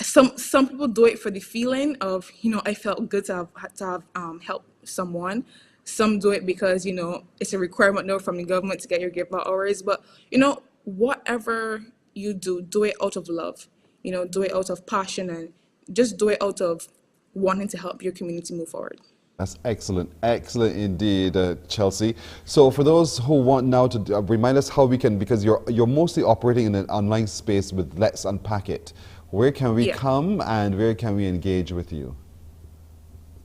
some people do it for the feeling of, you know, I felt good to have helped someone. Some do it because, you know, it's a requirement now from the government to get your give out hours. But, you know, whatever you do it out of love, you know, do it out of passion, and just do it out of wanting to help your community move forward. That's excellent, excellent indeed, Chelsea. So for those who want now to remind us how we can, because you're mostly operating in an online space with Let's Unpack It. Where can we come and where can we engage with you?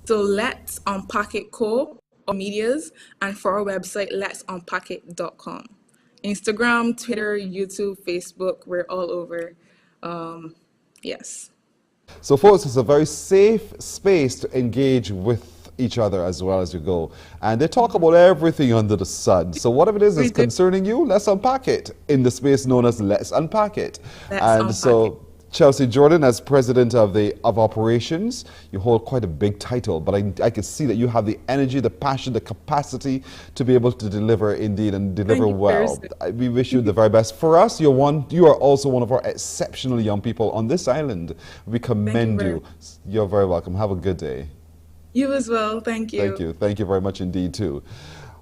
So Let's Unpack It Co. on medias, and for our website, letsunpackit.com. Instagram, Twitter, YouTube, Facebook, we're all over. Yes. So folks, it's a very safe space to engage with each other as well as you go. And they talk about everything under the sun. So whatever it is that's concerning you, let's unpack it in the space known as Let's Unpack It. So Chelsea Jordan, as president of operations, you hold quite a big title, but I can see that you have the energy, the passion, the capacity to be able to deliver indeed and deliver well. We wish you the very best. For us, you are also one of our exceptional young people on this island. We commend you. You're very welcome. Have a good day. You as well. Thank you. Thank you. Thank you very much indeed too.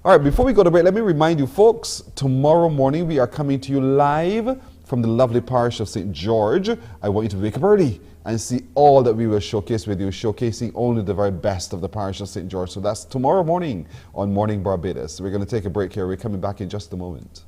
All right, before we go to break, let me remind you folks, tomorrow morning we are coming to you live from the lovely parish of St. George. I want you to wake up early and see all that we will showcase with you, showcasing only the very best of the parish of St. George. So that's tomorrow morning on Morning Barbados. We're going to take a break here. We're coming back in just a moment.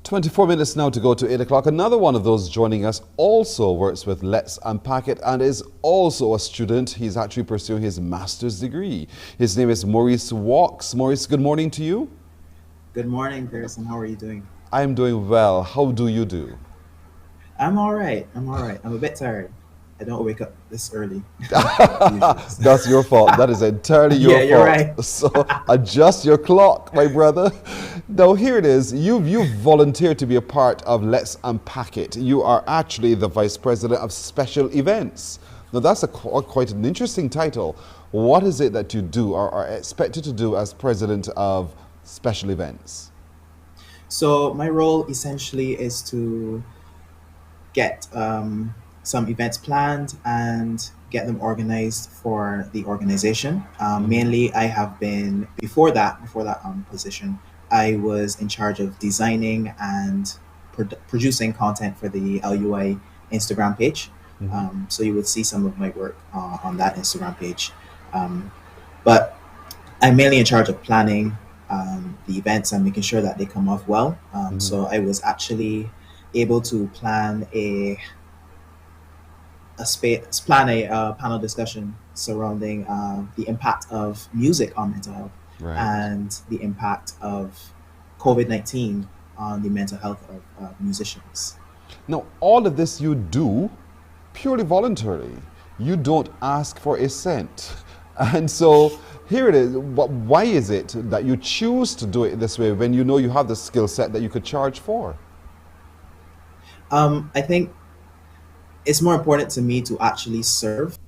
24 minutes now to go to 8 o'clock. Another one of those joining us also works with Let's Unpack It and is also a student. He's actually pursuing his master's degree. His name is Maurice Walks. Maurice, good morning to you. Good morning, Pearson. How are you doing? I'm doing well. How do you do? I'm all right. I'm a bit tired. I don't wake up this early. That's your fault. That is entirely your fault. You're right. So adjust your clock, my brother. Now here it is. You've volunteered to be a part of Let's Unpack It. You are actually the Vice President of Special Events. Now that's quite an interesting title. What is it that you do or are expected to do as President of Special Events? So my role essentially is to get some events planned and get them organized for the organization. Mainly, I have been before that position, I was in charge of designing and producing content for the LUI Instagram page. So you would see some of my work on that Instagram page. But I'm mainly in charge of planning the events and making sure that they come off well. So I was actually able to plan a panel discussion surrounding the impact of music on mental health and the impact of COVID-19 on the mental health of musicians. Now, all of this you do purely voluntarily. You don't ask for a cent. And so here it is. Why is it that you choose to do it this way when you know you have the skill set that you could charge for? I think it's more important to me to actually serve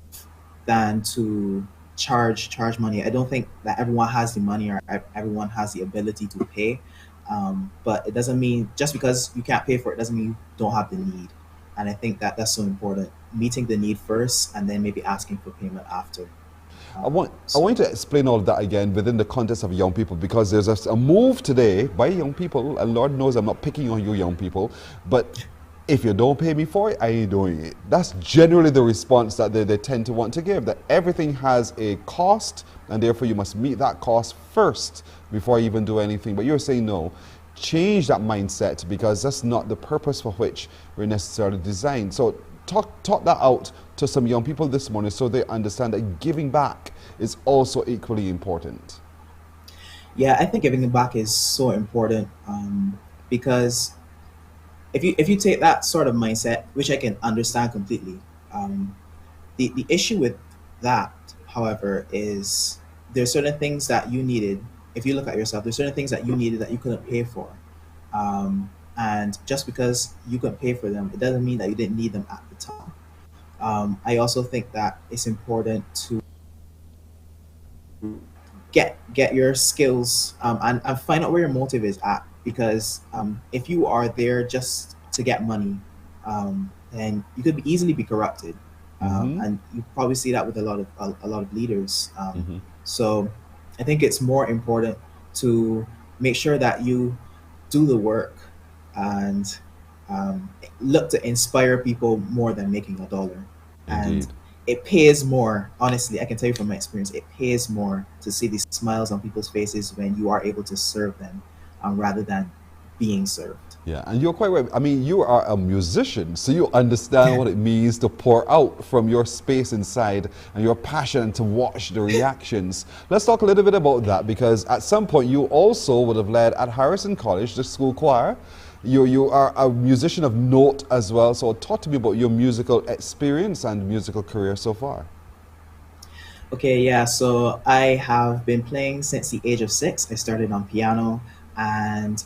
than to charge money. I don't think that everyone has the money or everyone has the ability to pay. But it doesn't mean just because you can't pay for it doesn't mean you don't have the need. And I think that that's so important. Meeting the need first and then maybe asking for payment after. I want you to explain all of that again within the context of young people, because there's a move today by young people, and Lord knows I'm not picking on you young people, but if you don't pay me for it, I ain't doing it. That's generally the response that they tend to want to give, that everything has a cost and therefore you must meet that cost first before you even do anything. But you're saying no, change that mindset, because that's not the purpose for which we're necessarily designed. So talk that out to some young people this morning so they understand that giving back is also equally important. Yeah, I think giving back is so important because if you take that sort of mindset, which I can understand completely, um, the issue with that, however, is there's certain things that you needed. If you look at yourself, there's certain things that you needed that you couldn't pay for, and just because you couldn't pay for them, it doesn't mean that you didn't need them at the time. I also think that it's important to get your skills, and find out where your motive is at, because if you are there just to get money, then you could easily be corrupted, and you probably see that with a lot of leaders. So I think it's more important to make sure that you do the work and look to inspire people more than making a dollar. And Indeed. it pays more, honestly, I can tell you from my experience, it pays more to see these smiles on people's faces when you are able to serve them, rather than being served. Yeah, and you're quite right. I mean, you are a musician, so you understand what it means to pour out from your space inside and your passion and to watch the reactions. Let's talk a little bit about that, because at some point you also would have led at Harrison College, the school choir. You are a musician of note as well, so talk to me about your musical experience and musical career so far. Okay, yeah, so I have been playing since the age of 6. I started on piano, and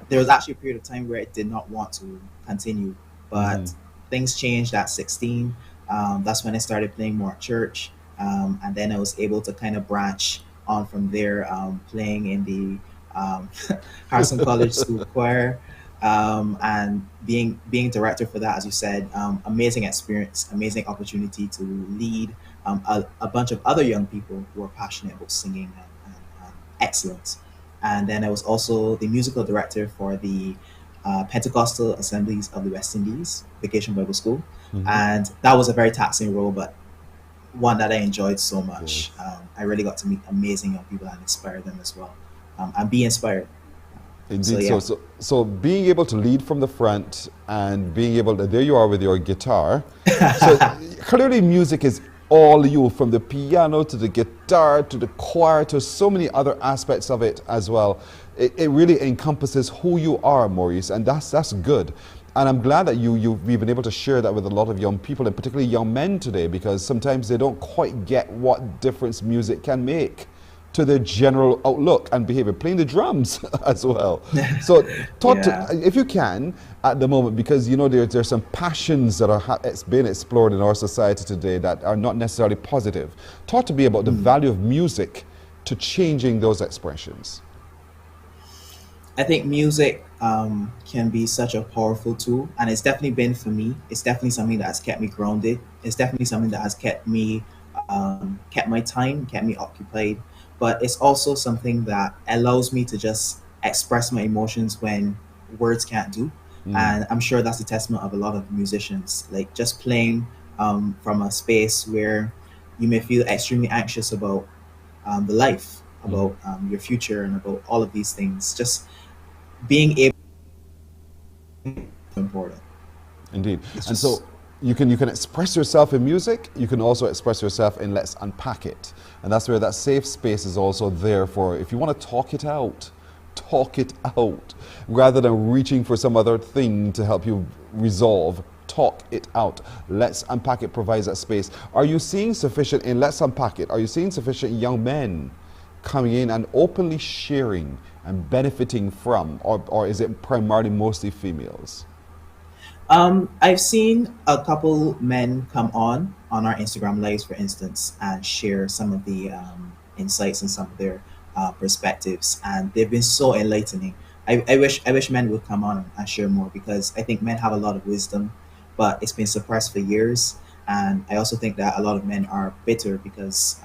there was actually a period of time where I did not want to continue, but things changed at 16. That's when I started playing more at church, and then I was able to kind of branch on from there, playing in the Harrison College School Choir, and being director for that, as you said. Amazing experience, amazing opportunity to lead a bunch of other young people who are passionate about singing and excellence. And then I was also the musical director for the Pentecostal Assemblies of the West Indies Vacation Bible School. And that was a very taxing role, but one that I enjoyed so much. I really got to meet amazing young people and inspire them as well, and be inspired. Indeed. yeah. So being able to lead from the front and being able to, there you are with your guitar. So clearly music is all you, from the piano to the guitar to the choir to so many other aspects of it as well. It really encompasses who you are, Maurice, and that's good. And I'm glad that you've been able to share that with a lot of young people, and particularly young men today, because sometimes they don't quite get what difference music can make to their general outlook and behavior, playing the drums as well. So talk to, if you can, at the moment, because you know there's some passions that are it's been explored in our society today that are not necessarily positive. Talk to me about the value of music to changing those expressions. I think music can be such a powerful tool, and it's definitely been for me. It's definitely something that has kept me grounded. It's definitely something that has kept me, kept my time, kept me occupied. But it's also something that allows me to just express my emotions when words can't do. And I'm sure that's a testament of a lot of musicians, like just playing from a space where you may feel extremely anxious about the life, about your future, and about all of these things. Just being able to be important. Indeed. And so you can express yourself in music, you can also express yourself in Let's Unpack It. And that's where that safe space is also there for, if you want to talk it out, rather than reaching for some other thing to help you resolve. Talk it out. Let's Unpack It provides that space. Are you seeing sufficient in Let's Unpack It? Are you seeing sufficient young men coming in and openly sharing and benefiting from, or is it primarily mostly females? I've seen a couple men come on our Instagram lives, for instance, and share some of the insights and some of their perspectives, and they've been so enlightening. I wish men would come on and share more, because I think men have a lot of wisdom, but it's been suppressed for years. And I also think that a lot of men are bitter because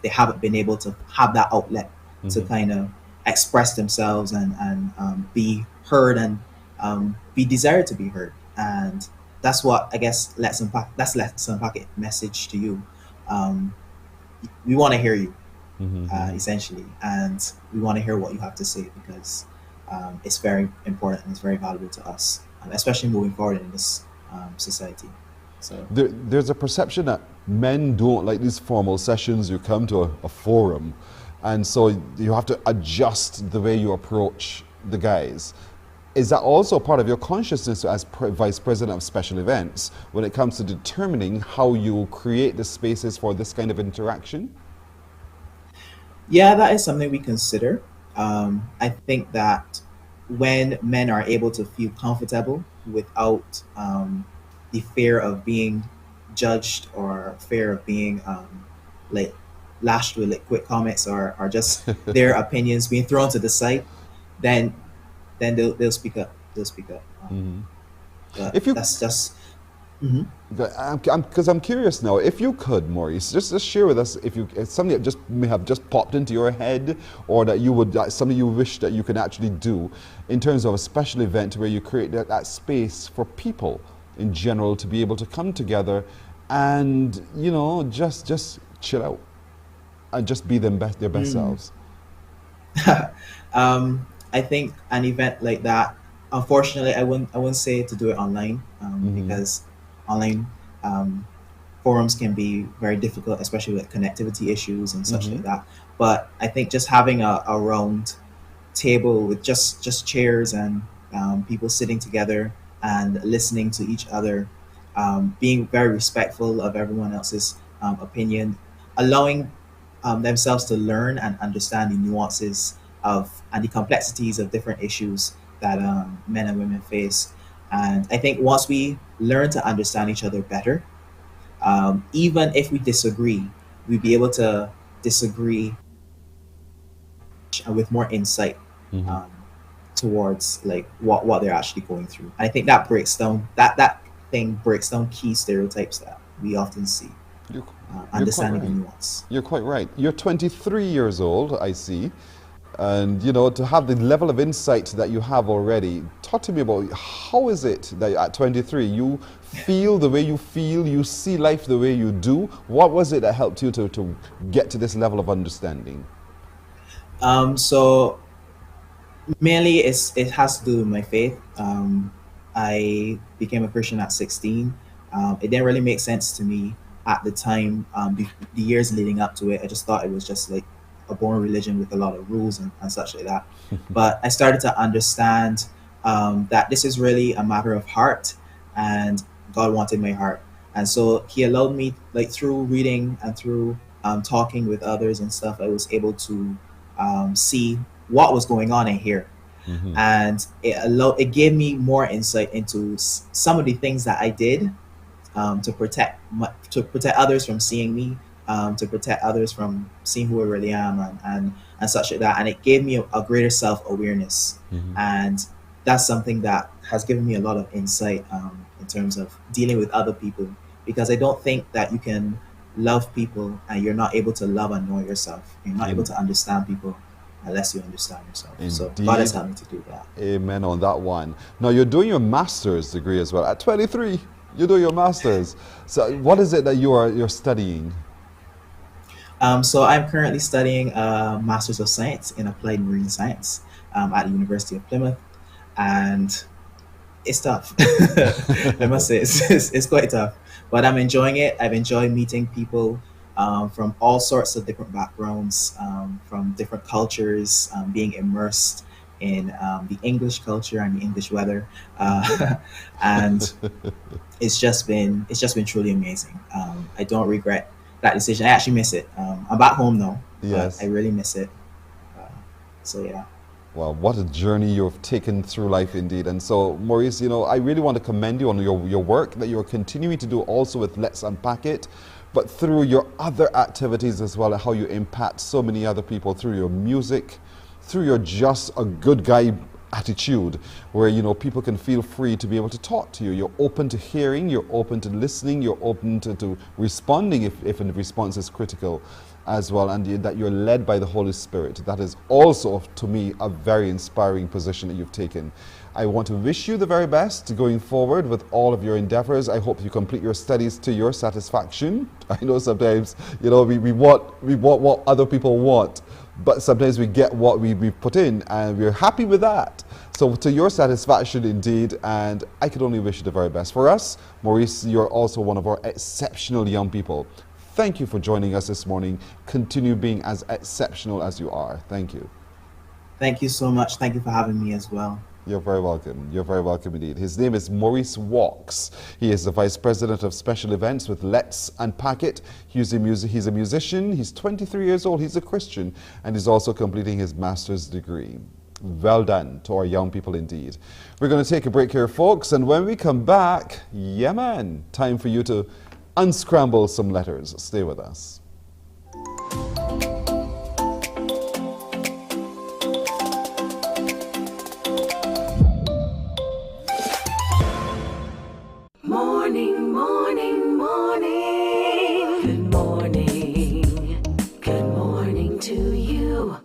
they haven't been able to have that outlet to kind of express themselves and be heard and be desired to be heard. And that's what I guess Let's Unpack It message to you. We want to hear you, essentially, and we want to hear what you have to say, because it's very important and it's very valuable to us, especially moving forward in this society. So there's a perception that men don't like these formal sessions. You come to a forum, and so you have to adjust the way you approach the guys. is that also part of your consciousness as Vice President of Special Events when it comes to determining how you create the spaces for this kind of interaction? Yeah, that is something we consider. I think that when men are able to feel comfortable without the fear of being judged or fear of being like lashed with like quick comments or just their opinions being thrown to the side, then they'll speak up. They'll speak up. But If you that's just. Mhm. Because I'm curious now, if you could, Maurice, just share with us if something that just may have just popped into your head, or that you would something you wish that you could actually do in terms of a special event where you create that space for people in general to be able to come together and just chill out and just be their best selves. I think an event like that, unfortunately, I wouldn't say to do it online because online forums can be very difficult, especially with connectivity issues and such like that. But I think just having a round table with just chairs and people sitting together and listening to each other, being very respectful of everyone else's opinion, allowing themselves to learn and understand the nuances of and the complexities of different issues that men and women face. And I think once we learn to understand each other better, even if we disagree, we'll be able to disagree with more insight towards like what they're actually going through. And I think that breaks down that thing breaks down key stereotypes that we often see. Understanding the nuance. You're quite right. You're 23 years old, I see. And, to have the level of insight that you have already, talk to me about how is it that at 23 you feel the way you feel, you see life the way you do? What was it that helped you to get to this level of understanding? So mainly it has to do with my faith. I became a Christian at 16. It didn't really make sense to me at the time. The years leading up to it, I just thought it was just like a boring religion with a lot of rules and such like that. But I started to understand that this is really a matter of heart, and God wanted my heart. And so he allowed me, like through reading and through talking with others and stuff, I was able to see what was going on in here. And it gave me more insight into some of the things that I did to protect others from seeing me, to protect others from seeing who I really am and such like that. And it gave me a greater self-awareness. And that's something that has given me a lot of insight in terms of dealing with other people, because I don't think that you can love people and you're not able to love and know yourself. You're not able to understand people unless you understand yourself. Indeed. So God has helped me to do that. Amen on that one. Now you're doing your master's degree as well. At 23, you do your master's. So what is it that you're studying? So I'm currently studying a Master's of Science in Applied Marine Science at the University of Plymouth, and it's tough. I must say it's quite tough, but I'm enjoying it. I've enjoyed meeting people from all sorts of different backgrounds, from different cultures, being immersed in the English culture and the English weather, and it's just been truly amazing. I don't regret that decision. I actually miss it. I'm back home now. Yes. But I really miss it. So yeah. Well, what a journey you've taken through life indeed. And so, Maurice, I really want to commend you on your work that you're continuing to do also with Let's Unpack It, but through your other activities as well, and how you impact so many other people through your music, through your just a good guy attitude, where people can feel free to be able to talk to you. You're open to hearing, you're open to listening, you're open to responding if a response is critical as well, and that you're led by the Holy Spirit. That is also, to me, a very inspiring position that you've taken. I want to wish you the very best going forward with all of your endeavors. I hope you complete your studies to your satisfaction. I know sometimes, we want what other people want, but sometimes we get what we put in, and we're happy with that. So to your satisfaction indeed, and I could only wish you the very best. For us, Maurice, you're also one of our exceptional young people. Thank you for joining us this morning. Continue being as exceptional as you are. Thank you. Thank you so much. Thank you for having me as well. You're very welcome. You're very welcome indeed. His name is Maurice Walks. He is the Vice President of Special Events with Let's Unpack It. He's a musician. He's 23 years old. He's a Christian. And he's also completing his master's degree. Well done to our young people indeed. We're going to take a break here, folks. And when we come back, yeah, man, time for you to unscramble some letters. Stay with us. Morning, morning, morning. Good morning. Good morning to you.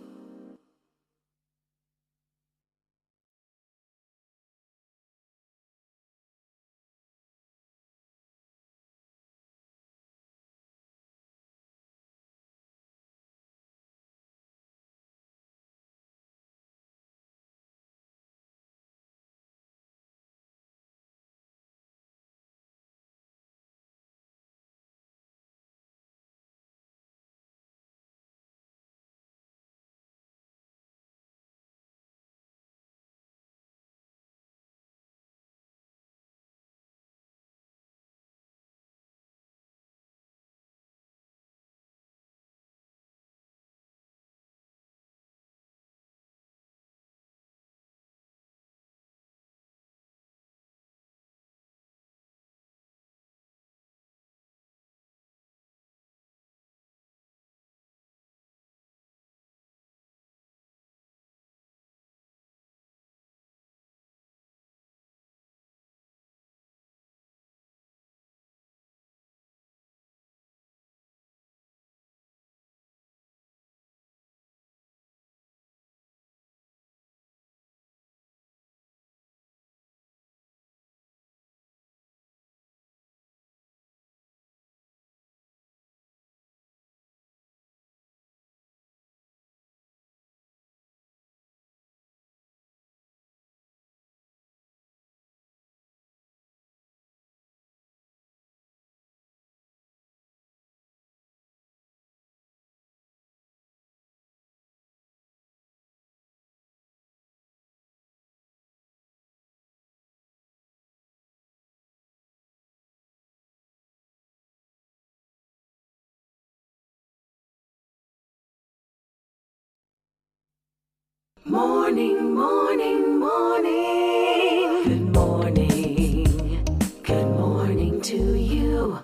Morning, morning, morning. Good morning. Good morning to you.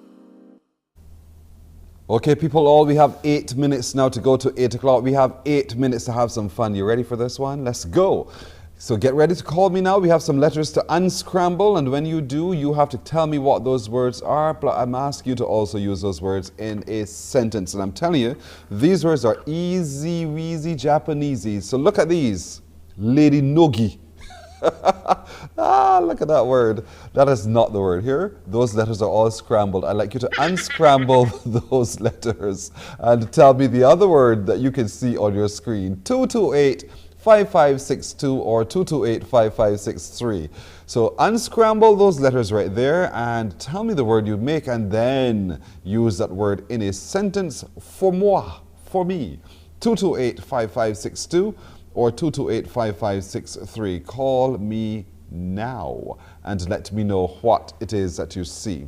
Okay, people, all we have 8 minutes now to go to 8 o'clock. We have 8 minutes to have some fun. You ready for this one? Let's go. So get ready to call me now. We have some letters to unscramble, and when you do, you have to tell me what those words are. But I'm asking you to also use those words in a sentence. And I'm telling you, these words are easy, weasy, Japanesey. So look at these. Lady Nogi. Look at that word. That is not the word here. Those letters are all scrambled. I'd like you to unscramble those letters and tell me the other word that you can see on your screen. 228-5562 or 228-5563. So unscramble those letters right there and tell me the word you make, and then use that word in a sentence for moi, for me. 228-5562 or 228-5563. Call me now and let me know what it is that you see.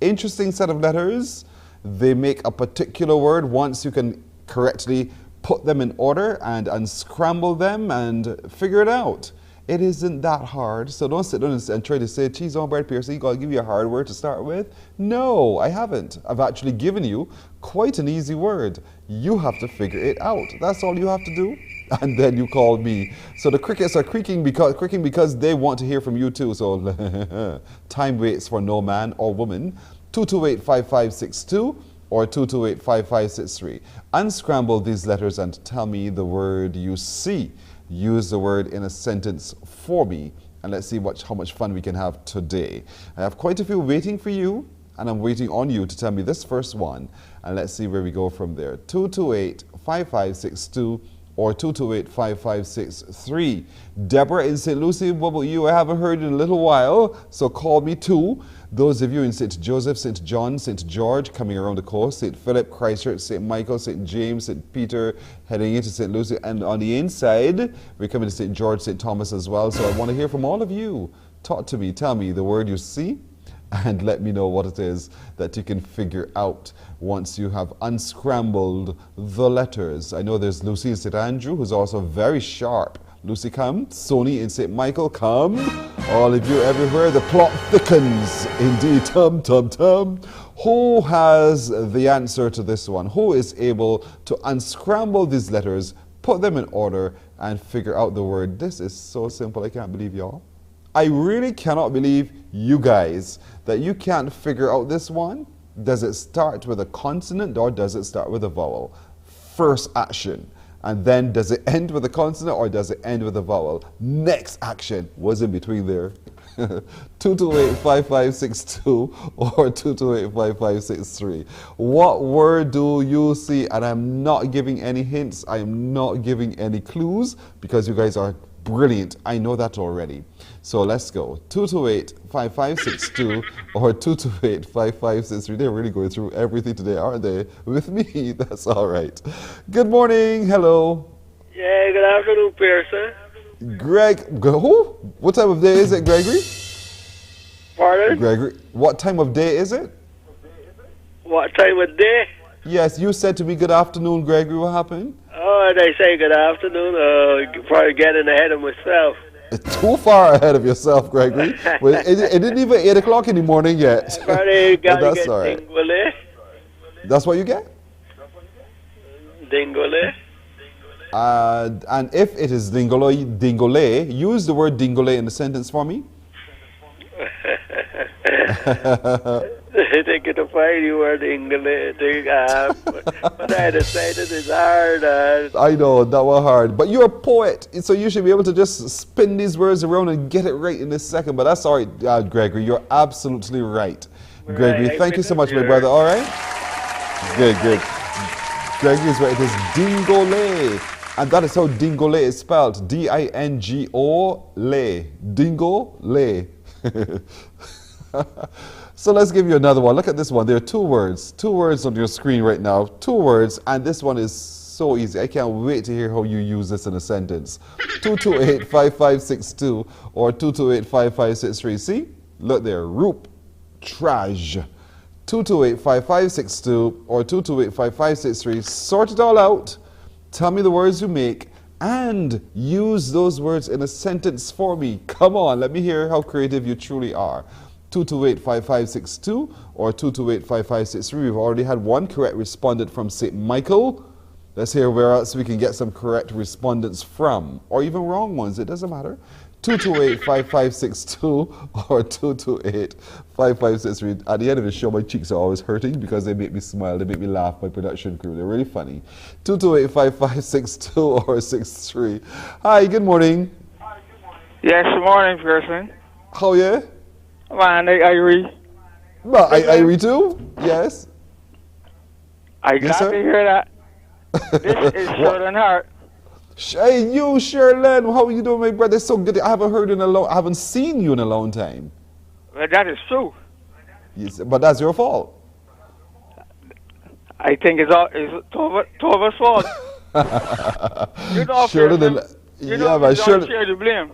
Interesting set of letters. They make a particular word. Once you can correctly put them in order and unscramble them and figure it out. It isn't that hard. So don't sit down and try to say, cheese on bread piercing, I'll give you a hard word to start with. No, I haven't. I've actually given you quite an easy word. You have to figure it out. That's all you have to do. And then you call me. So the crickets are creaking because they want to hear from you too. So time waits for no man or woman. 228-5562 or 228-5563. Unscramble these letters and tell me the word you see. Use the word in a sentence for me, and let's see how much fun we can have today. I have quite a few waiting for you, and I'm waiting on you to tell me this first one, and let's see where we go from there. 228-5562 or 228-5563. Deborah in St. Lucie, what about you? I haven't heard in a little while, so call me too. Those of you in St. Joseph, St. John, St. George, coming around the coast, St. Philip, Christchurch, St. Michael, St. James, St. Peter, heading into St. Lucie, and on the inside, we're coming to St. George, St. Thomas as well. So I want to hear from all of you. Talk to me, tell me the word you see, and let me know what it is that you can figure out once you have unscrambled the letters. I know there's Lucy in St. Andrew, who's also very sharp. Lucy, come. Sony in St. Michael, come. All of you everywhere, the plot thickens. Indeed, tum, tum, tum. Who has the answer to this one? Who is able to unscramble these letters, put them in order, and figure out the word? This is so simple, I can't believe y'all. I really cannot believe you guys that you can't figure out this one. Does it start with a consonant or does it start with a vowel? First action. And then does it end with a consonant or does it end with a vowel? Next action. What's in between there? 228-5562 or 228-5563. What word do you see? And I'm not giving any hints. I'm not giving any clues because you guys are brilliant. I know that already. So let's go. 228-5562 or 228-5563. They're really going through everything today, aren't they? With me, that's all right. Good morning. Hello. Yeah, good afternoon, Pearson. Who? What time of day is it, Gregory? Pardon? Gregory, what time of day is it? What time of day? Yes, you said to me good afternoon, Gregory. What happened? Oh, they say good afternoon. Probably getting ahead of myself. It's too far ahead of yourself, Gregory. Well, it didn't even 8 o'clock in the morning yet. Probably got to That's get all right. dingole. That's what you get? Dingole. And if it is dingole, use the word dingole in the sentence for me. I think it'll find you word English. But I decided it's hard. I know, that was hard. But you're a poet, so you should be able to just spin these words around and get it right in a second. But that's all right, Gregory. You're absolutely right. Gregory, thank you so much, my brother. All right? Good, good. Gregory is right. It is dingole. And that is how dingole is spelled. D-I-N-G-O-Le. Dingole. So let's give you another one. Look at this one. There are two words on your screen right now. Two words, and this one is so easy. I can't wait to hear how you use this in a sentence. 228-5562 or 228-5563. See? Look there. Roop. Trash. 228-5562 or 228-5563. Sort it all out. Tell me the words you make and use those words in a sentence for me. Come on, let me hear how creative you truly are. 228-5562 or 228-5563. We've already had one correct respondent from St. Michael. Let's hear where else we can get some correct respondents from, or even wrong ones, it doesn't matter. 228-5562 or 228-5563. At the end of the show, my cheeks are always hurting because they make me smile, they make me laugh, my production crew. They're really funny. 228-5562 or 63. Hi, good morning. Yes, good morning, Pearson. How are you? Man, I read. Well, I read too? Yes. I got to hear that. This is Sheridan Hart. Hey, you, Sherlyn, how are you doing, my brother? It's so good. I haven't seen you in a long time. Well, that is true. Yes, but that's your fault. I think it's two of us fault. You know, Sherlyn, share the blame.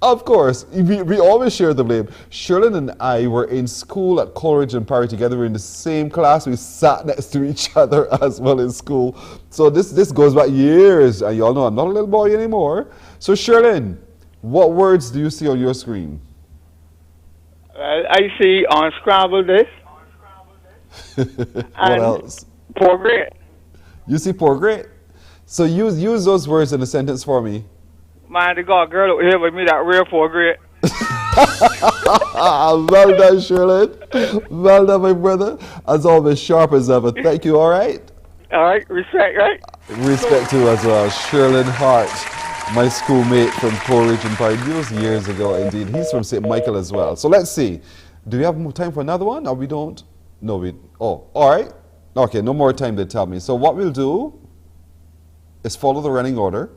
Of course, we always share the blame. Sherlyn and I were in school at Coleridge and Parry together. We were in the same class. We sat next to each other as well in school. So this goes back years. And you all know I'm not a little boy anymore. So Sherlyn, what words do you see on your screen? I see unscramble this. What else? Poor great. You see poor great? So use those words in a sentence for me. Man, they got a girl over here with me that real poor great. Well done, Sherlyn. Well done, my brother. As always, sharp as ever. Thank you, all right? All right, respect, right? Respect too as well. Sherlyn Hart, my schoolmate from Coleridge and Parry. It was years ago, indeed. He's from St. Michael as well. So let's see. Do we have more time for another one, or we don't? No, we. Oh, all right. Okay, no more time, they tell me. So what we'll do, is follow the running order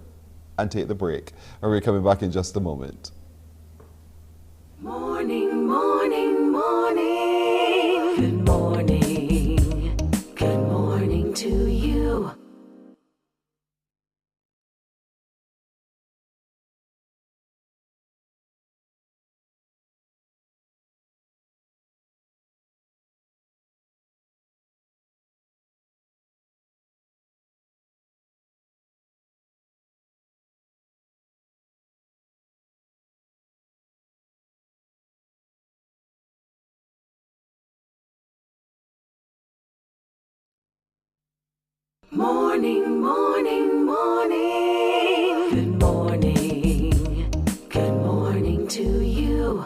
and take the break. And we're coming back in just a moment. Morning, morning, morning. Good morning. Good morning to you. Morning, morning, morning. Good morning. Good morning to you.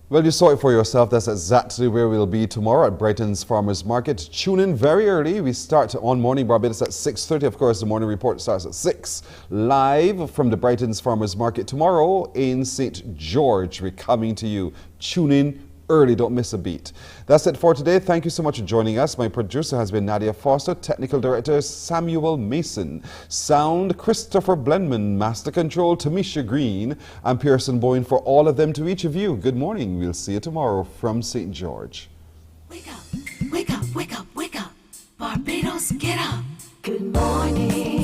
Well, you saw it for yourself. That's exactly where we'll be tomorrow at Brighton's Farmers Market. Tune in very early. We start on Morning Barbados at 6:30. Of course, the morning report starts at 6. Live from the Brighton's Farmers Market tomorrow in St. George. We're coming to you. Tune in early. Don't miss a beat. That's it for today. Thank you so much for joining us. My producer has been Nadia Foster. Technical director Samuel Mason. Sound Christopher Blenman. Master control Tamisha Green. I'm Pearson Boyne. For all of them, to each of you, good morning. We'll see you tomorrow from St. George. Wake up, wake up, wake up, wake up. Barbados, get up. Good morning.